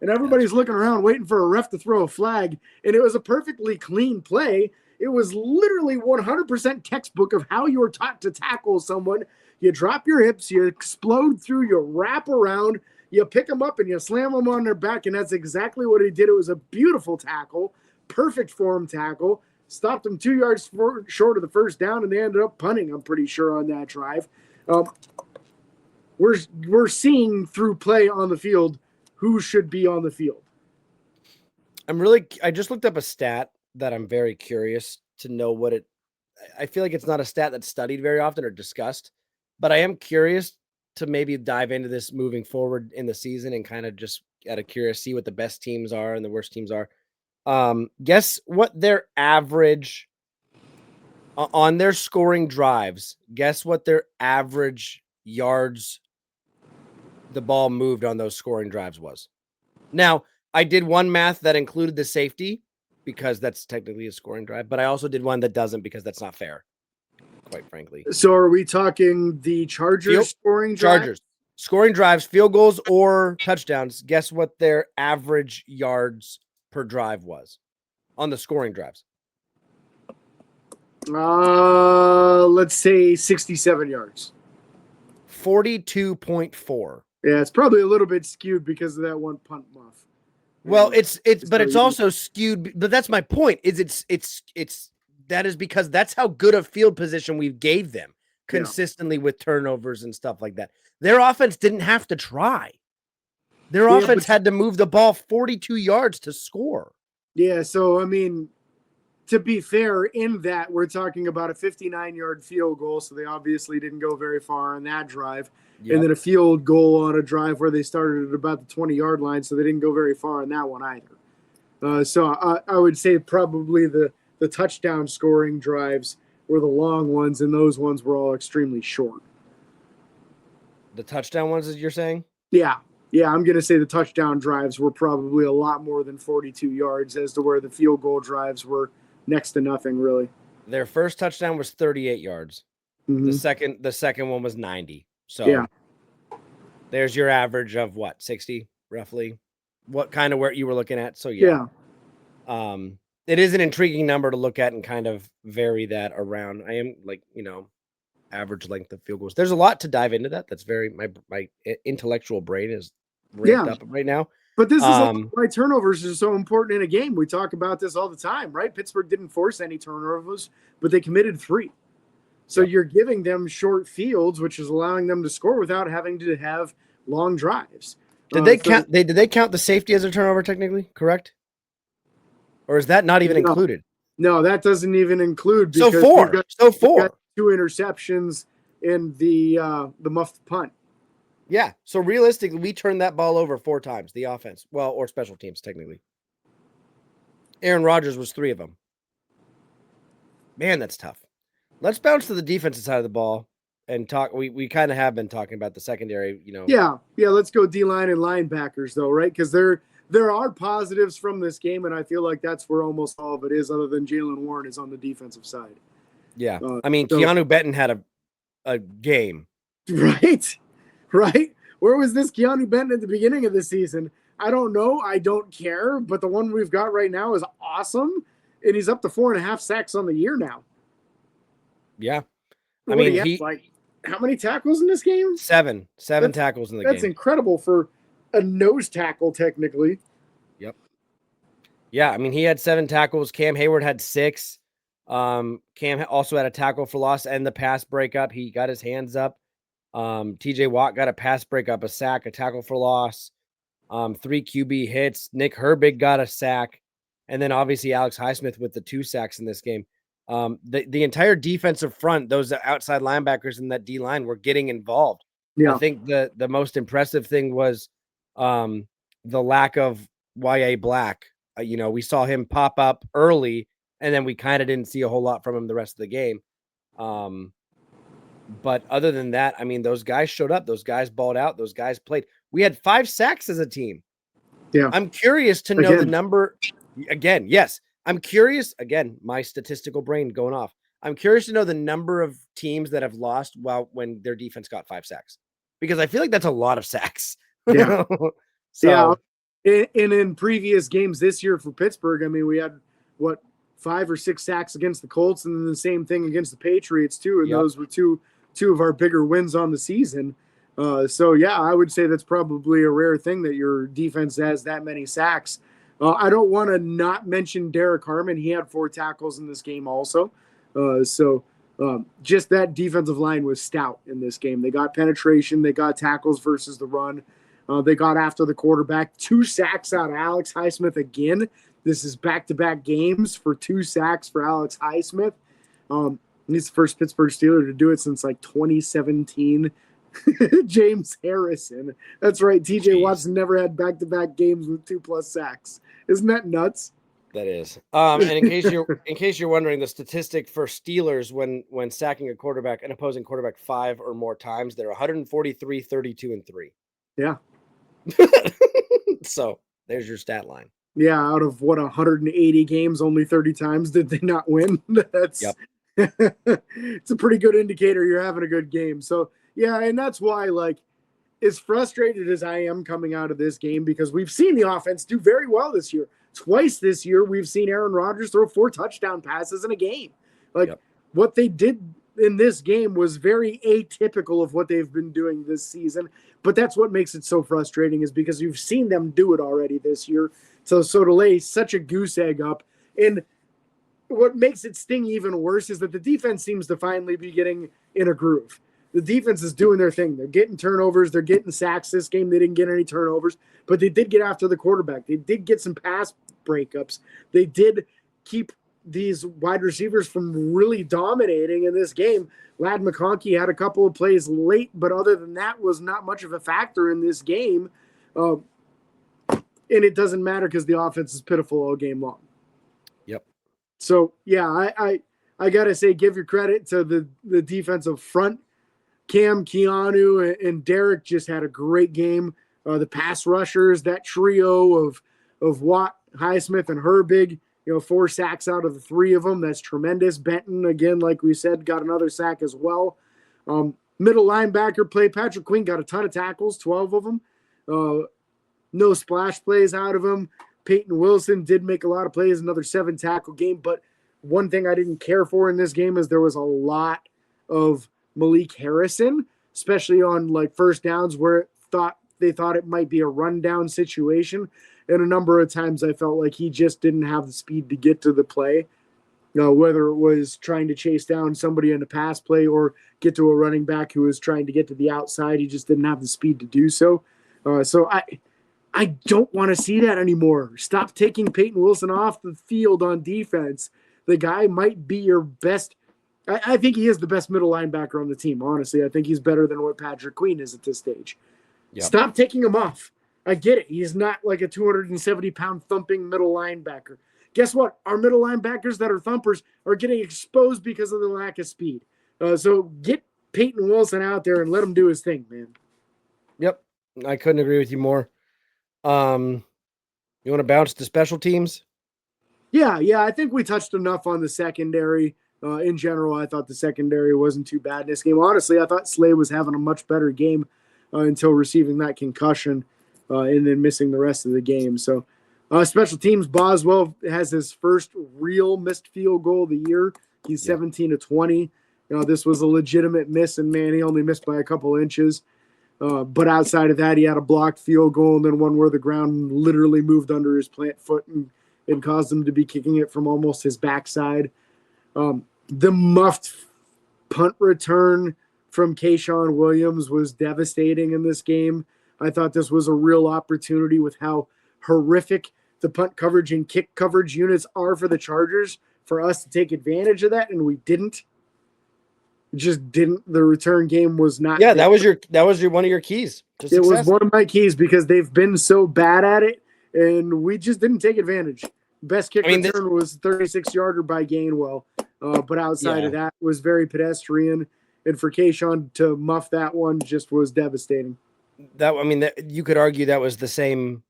S2: And everybody's looking around waiting for a ref to throw a flag, and it was a perfectly clean play. It was literally 100% textbook of how you were taught to tackle someone. You drop your hips, you explode through, you wrap around, you pick them up, and you slam them on their back, and that's exactly what he did. It was a beautiful tackle, perfect form tackle, stopped them 2 yards short of the first down, and they ended up punting, I'm pretty sure, on that drive. We're seeing through play on the field who should be on the field.
S3: I just looked up a stat that I'm very curious to know what it, I feel like it's not a stat that's studied very often or discussed, but I am curious to maybe dive into this moving forward in the season and kind of just out of curiosity see what the best teams are and the worst teams are. Guess what their average on their scoring drives, guess what their average yards the ball moved on those scoring drives was. Now, I did one math that included the safety because that's technically a scoring drive, but I also did one that doesn't because that's not fair, quite frankly.
S2: So are we talking the Chargers scoring drive?
S3: Chargers scoring drives, field goals or touchdowns. Guess what their average yards per drive was on the scoring drives?
S2: Let's say 67 yards.
S3: 42.4.
S2: Yeah, it's probably a little bit skewed because of that one punt muff.
S3: Well, it's also skewed, but that's my point. That is because that's how good a field position we gave them consistently with turnovers and stuff like that. Their offense didn't have to try. Their offense had to move the ball 42 yards to score. Yeah,
S2: so I mean, to be fair, in that we're talking about a 59-yard field goal, so they obviously didn't go very far on that drive. Yep. And then a field goal on a drive where they started at about the 20-yard line, so they didn't go very far on that one either. So I would say probably the touchdown scoring drives were the long ones, and those ones were all extremely short.
S3: The touchdown ones, as you're saying?
S2: Yeah, I'm going to say the touchdown drives were probably a lot more than 42 yards as to where the field goal drives were next to nothing, really.
S3: Their first touchdown was 38 yards.
S2: Mm-hmm.
S3: The second one was 90. So there's your average of what, 60 roughly? What kind of where you were looking at? So yeah. It is an intriguing number to look at and kind of vary that around. I am like, average length of field goals. There's a lot to dive into that. That's very my intellectual brain is ramped up right now.
S2: But this is why turnovers are so important in a game. We talk about this all the time, right? Pittsburgh didn't force any turnovers, but they committed 3. So you're giving them short fields, which is allowing them to score without having to have long drives.
S3: Did they count? Did they count the safety as a turnover technically? Correct? Or is that not even included?
S2: No, that doesn't even include.
S3: So 4.
S2: 2 interceptions in the muffed punt.
S3: Yeah. So realistically, we turned that ball over 4 times, the offense. Well, or special teams, technically. Aaron Rodgers was 3 of them. Man, that's tough. Let's bounce to the defensive side of the ball and talk. We kind of have been talking about the secondary,
S2: Yeah. Let's go D-line and linebackers, though, right? Because there are positives from this game, and I feel like that's where almost all of it is, other than Jalen Warren is on the defensive side.
S3: Yeah. Keanu Benton had a game.
S2: Right? Where was this Keanu Benton at the beginning of the season? I don't know. I don't care. But the one we've got right now is awesome, and he's up to 4.5 sacks on the year now.
S3: Yeah.
S2: How many tackles in this game?
S3: 7 tackles in the game.
S2: That's incredible for a nose tackle, technically.
S3: Yep. Yeah, he had 7 tackles. Cam Hayward had 6. Cam also had a tackle for loss and the pass breakup. He got his hands up. TJ Watt got a pass breakup, a sack, a tackle for loss, 3 QB hits. Nick Herbig got a sack. And then obviously Alex Highsmith with the 2 sacks in this game. The entire defensive front, those outside linebackers in that D line were getting involved. Yeah. I think the most impressive thing was the lack of Y.A. Black. We saw him pop up early, and then we kind of didn't see a whole lot from him the rest of the game. But other than that, those guys showed up. Those guys balled out. Those guys played. We had 5 sacks as a team.
S2: Yeah.
S3: I'm curious to know the number. Again, yes. I'm curious. Again, my statistical brain going off. I'm curious to know the number of teams that have lost when their defense got 5 sacks, because I feel like that's a lot of sacks.
S2: Yeah. So, yeah. And in previous games this year for Pittsburgh, we had 5 or 6 sacks against the Colts, and then the same thing against the Patriots too. And those were two of our bigger wins on the season. So yeah, I would say that's probably a rare thing that your defense has that many sacks. I don't want to not mention Derek Harmon. He had 4 tackles in this game also. Just that defensive line was stout in this game. They got penetration. They got tackles versus the run. They got after the quarterback. 2 sacks out of Alex Highsmith again. This is back-to-back games for 2 sacks for Alex Highsmith. He's the first Pittsburgh Steeler to do it since 2017. James Harrison. That's right. TJ Watson never had back-to-back games with 2+ sacks. Isn't that nuts?
S3: That is. And in case you're wondering, the statistic for Steelers when sacking an opposing quarterback 5 or more times, they're 143, 32, and 3.
S2: Yeah.
S3: So there's your stat line.
S2: Yeah, out of 180 games, only 30 times did they not win. That's it's a pretty good indicator you're having a good game. So yeah, and that's why, as frustrated as I am coming out of this game, because we've seen the offense do very well this year. Twice this year, we've seen Aaron Rodgers throw 4 touchdown passes in a game. What they did in this game was very atypical of what they've been doing this season. But that's what makes it so frustrating, is because you've seen them do it already this year. So to lay such a goose egg up. And what makes it sting even worse is that the defense seems to finally be getting in a groove. The defense is doing their thing. They're getting turnovers. They're getting sacks. This game, they didn't get any turnovers, but they did get after the quarterback. They did get some pass breakups. They did keep these wide receivers from really dominating in this game. Ladd McConkey had a couple of plays late, but other than that was not much of a factor in this game. And it doesn't matter because the offense is pitiful all game long.
S3: Yep.
S2: So, yeah, I got to say, give your credit to the defensive front. Cam, Keanu, and Derek just had a great game. The pass rushers, that trio of Watt, Highsmith, and Herbig, 4 sacks out of the 3 of them. That's tremendous. Benton, again, like we said, got another sack as well. Middle linebacker play, Patrick Queen got a ton of tackles, 12 of them. No splash plays out of him. Peyton Wilson did make a lot of plays, another 7 tackle game. But one thing I didn't care for in this game is there was a lot of Malik Harrison, especially on first downs where they thought it might be a rundown situation. And a number of times I felt like he just didn't have the speed to get to the play, whether it was trying to chase down somebody in a pass play or get to a running back who was trying to get to the outside. He just didn't have the speed to do so. So I don't want to see that anymore. Stop taking Peyton Wilson off the field on defense. The guy might be your best. I think he is the best middle linebacker on the team, honestly. I think he's better than what Patrick Queen is at this stage.
S3: Yep.
S2: Stop taking him off. I get it. He's not like a 270-pound thumping middle linebacker. Guess what? Our middle linebackers that are thumpers are getting exposed because of the lack of speed. So get Peyton Wilson out there and let him do his thing, man.
S3: Yep. I couldn't agree with you more. You want to bounce to special teams?
S2: Yeah. I think we touched enough on the secondary. In general, I thought the secondary wasn't too bad in this game. Honestly, I thought Slay was having a much better game until receiving that concussion and then missing the rest of the game. So, special teams, Boswell has his first real missed field goal of the year. He's 17 to 20. This was a legitimate miss, and man, he only missed by a couple inches. But outside of that, he had a blocked field goal and then one where the ground literally moved under his plant foot and caused him to be kicking it from almost his backside. The muffed punt return from Kayshawn Williams was devastating in this game. I thought this was a real opportunity with how horrific the punt coverage and kick coverage units are for the Chargers for us to take advantage of that, and we didn't. Just didn't. The return game was not.
S3: Yeah, that was your one of your keys.
S2: It was one of my keys because they've been so bad at it, and we just didn't take advantage. Best kick return was 36-yarder by Gainwell, but outside of that was very pedestrian. And for Kayshawn to muff that one just was devastating.
S3: You could argue that was the same.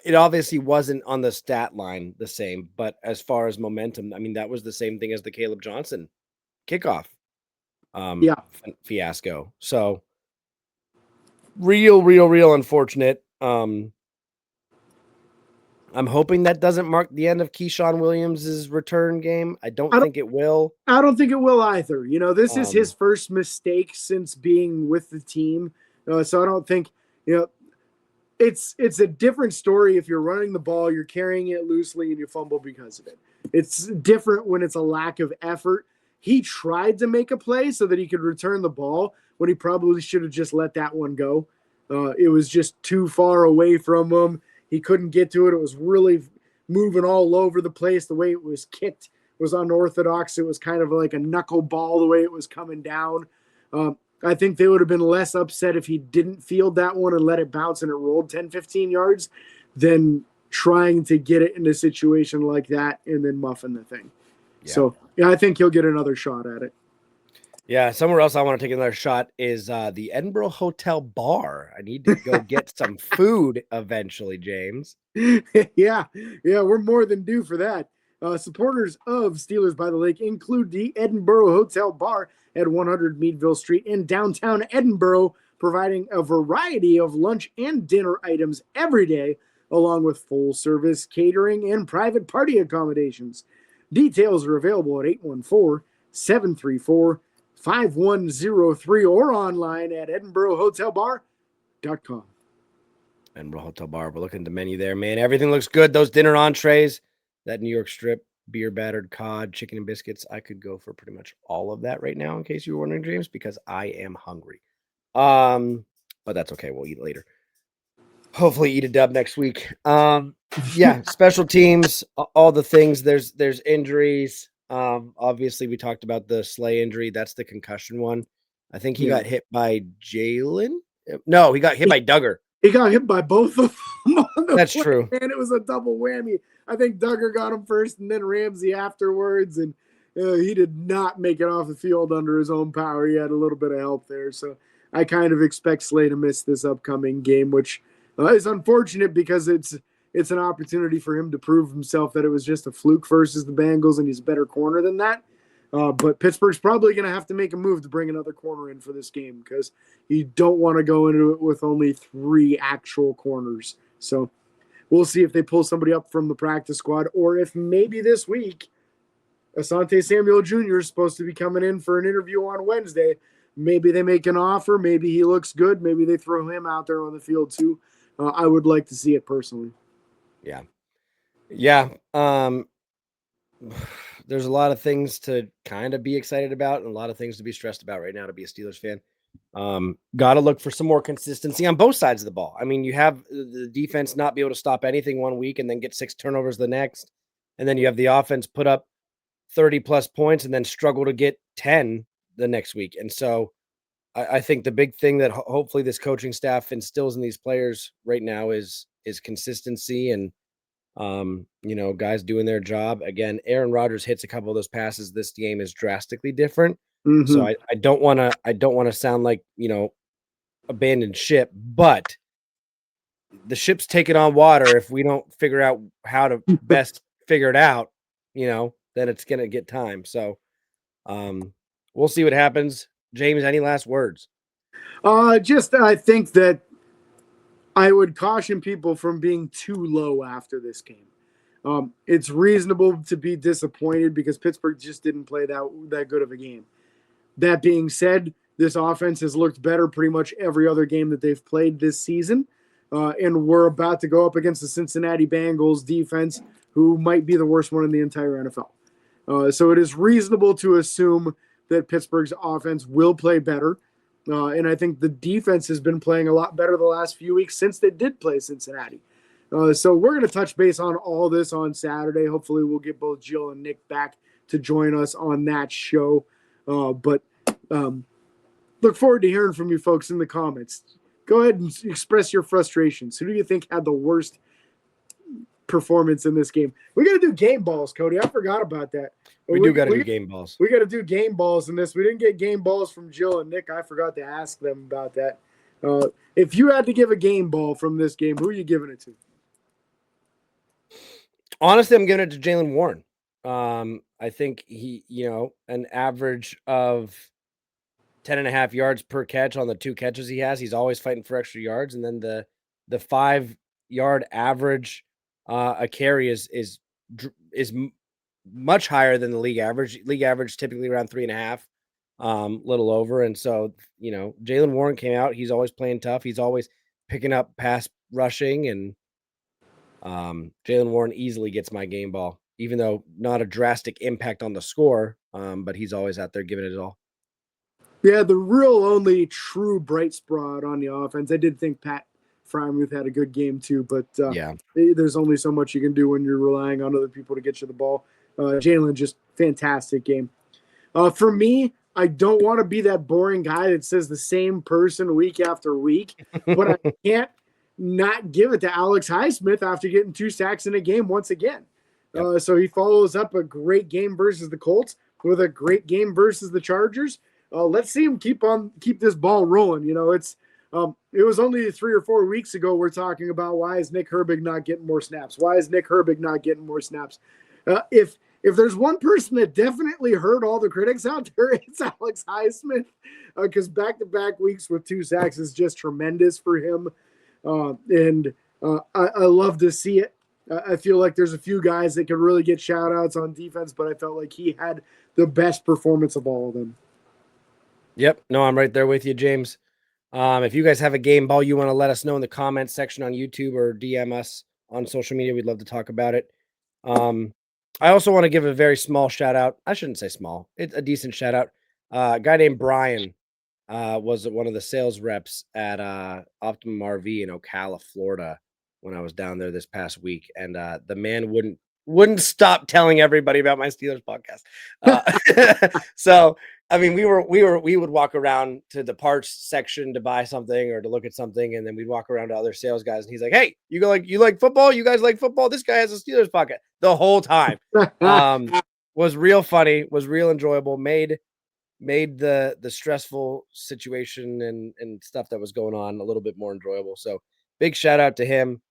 S3: It obviously wasn't on the stat line the same, but as far as momentum, that was the same thing as the Caleb Johnson kickoff fiasco. So real unfortunate. I'm hoping that doesn't mark the end of Keyshawn Williams' return game. I don't think it will.
S2: I don't think it will either. This is his first mistake since being with the team. So I don't think, it's a different story if you're running the ball, you're carrying it loosely, and you fumble because of it. It's different when it's a lack of effort. He tried to make a play so that he could return the ball when he probably should have just let that one go. It was just too far away from him. He couldn't get to it. It was really moving all over the place. The way it was kicked was unorthodox. It was kind of like a knuckleball the way it was coming down. I think they would have been less upset if he didn't field that one and let it bounce and it rolled 10, 15 yards than trying to get it in a situation like that and then muffing the thing. Yeah. So, I think he'll get another shot at it.
S3: Yeah, somewhere else I want to take another shot is the Edinburgh Hotel Bar. I need to go get some food eventually, James.
S2: Yeah, we're more than due for that. Supporters of Steelers by the Lake include the Edinburgh Hotel Bar at 100 Meadville Street in downtown Edinburgh, providing a variety of lunch and dinner items every day, along with full-service catering and private party accommodations. Details are available at 814-734-5103 or online at edinburghhotelbar.com.
S3: Edinburgh Hotel Bar. We're looking at the menu there, man. Everything looks good. Those dinner entrees, that New York strip, beer battered cod, chicken and biscuits. I could go for pretty much all of that right now, in case you were wondering, James, because I am hungry. But that's okay. We'll eat later. Hopefully eat a dub next week. Special teams, all the things. There's injuries. Obviously we talked about the Slay injury. That's the concussion one. I think he got hit by Jalen. No, he got hit by Duggar.
S2: He got hit by both of them.
S3: That's true.
S2: And it was a double whammy. I think Duggar got him first and then Ramsey afterwards. And he did not make it off the field under his own power. He had a little bit of help there. So I kind of expect Slay to miss this upcoming game, which is unfortunate because it's an opportunity for him to prove himself that it was just a fluke versus the Bengals and he's a better corner than that. But Pittsburgh's probably going to have to make a move to bring another corner in for this game because you don't want to go into it with only 3 actual corners. So we'll see if they pull somebody up from the practice squad or if maybe this week Asante Samuel Jr. is supposed to be coming in for an interview on Wednesday. Maybe they make an offer. Maybe he looks good. Maybe they throw him out there on the field too. I would like to see it personally.
S3: Yeah. There's a lot of things to kind of be excited about and a lot of things to be stressed about right now to be a Steelers fan. Got to look for some more consistency on both sides of the ball. I mean, you have the defense not be able to stop anything one week and then get 6 turnovers the next. And then you have the offense put up 30 plus points and then struggle to get 10 the next week. And so I think the big thing that hopefully this coaching staff instills in these players right now is consistency and guys doing their job. Again, Aaron Rodgers hits a couple of those passes. This game is drastically different. So
S2: Mhm.
S3: I don't want to sound like, abandoned ship, but the ship's taking on water. If we don't figure out how to best figure it out, then it's going to get time. So we'll see what happens. James, any last words?
S2: Just I think that I would caution people from being too low after this game. It's reasonable to be disappointed because Pittsburgh just didn't play that good of a game. That being said, this offense has looked better pretty much every other game that they've played this season. And we're about to go up against the Cincinnati Bengals defense, who might be the worst one in the entire NFL. So it is reasonable to assume that Pittsburgh's offense will play better. And I think the defense has been playing a lot better the last few weeks since they did play Cincinnati. So we're going to touch base on all this on Saturday. Hopefully we'll get both Jill and Nick back to join us on that show. But look forward to hearing from you folks in the comments. Go ahead and express your frustrations. Who do you think had the worst performance in this game? We got to do game balls, Cody. I forgot about that.
S3: We do got to do game balls.
S2: We got to do game balls in this. We didn't get game balls from Jill and Nick. I forgot to ask them about that. If you had to give a game ball from this game, who are you giving it to?
S3: Honestly, I'm giving it to Jaylen Warren. I think he, an average of 10.5 yards per catch on the 2 catches he has. He's always fighting for extra yards. And then the 5-yard average a carry is much higher than the league average. League average typically around 3.5, little over. And so, Jaylen Warren came out. He's always playing tough. He's always picking up pass rushing, and Jaylen Warren easily gets my game ball, even though not a drastic impact on the score. But he's always out there giving it all.
S2: Yeah, the real only true bright spot on the offense. I did think Pat Frymuth had a good game too, but there's only so much you can do when you're relying on other people to get you the ball. Jaylen, just fantastic game. For me, I don't want to be that boring guy that says the same person week after week, but I can't not give it to Alex Highsmith after getting 2 sacks in a game once again. Yep. So he follows up a great game versus the Colts with a great game versus the Chargers. Let's see him keep this ball rolling. It was only 3 or 4 weeks ago we're talking about why is Nick Herbig not getting more snaps? Why is Nick Herbig not getting more snaps? If there's one person that definitely heard all the critics out there, it's Alex Highsmith, because back-to-back weeks with 2 sacks is just tremendous for him, and I love to see it. I feel like there's a few guys that could really get shout-outs on defense, but I felt like he had the best performance of all of them.
S3: Yep. No, I'm right there with you, James. If you guys have a game ball you want to let us know in the comments section on YouTube or DM us on social media, we'd love to talk about it. I also want to give a very small shout out. I shouldn't say small. It's a decent shout out. A guy named Brian was one of the sales reps at Optimum RV in Ocala, Florida, when I was down there this past week. And the man wouldn't stop telling everybody about my Steelers podcast. So, I mean, we would walk around to the parts section to buy something or to look at something, and then we'd walk around to other sales guys, and he's like, "Hey, you like football? You guys like football? This guy has a Steelers podcast." The whole time was real funny, was real enjoyable, made the stressful situation and stuff that was going on a little bit more enjoyable. So, big shout out to him.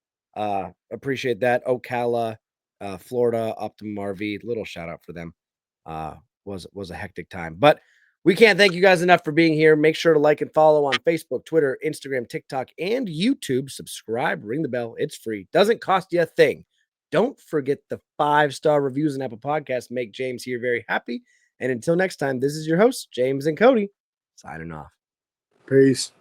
S3: Appreciate that. Ocala, Florida, Optimum RV, little shout out for them. Was a hectic time, but we can't thank you guys enough for being here. Make sure to like and follow on Facebook, Twitter, Instagram, TikTok, and YouTube. Subscribe, ring the bell. It's free. Doesn't cost you a thing. Don't forget the 5-star reviews and Apple Podcasts. Make James here very happy. And until next time, this is your host, James and Cody, signing off.
S2: Peace.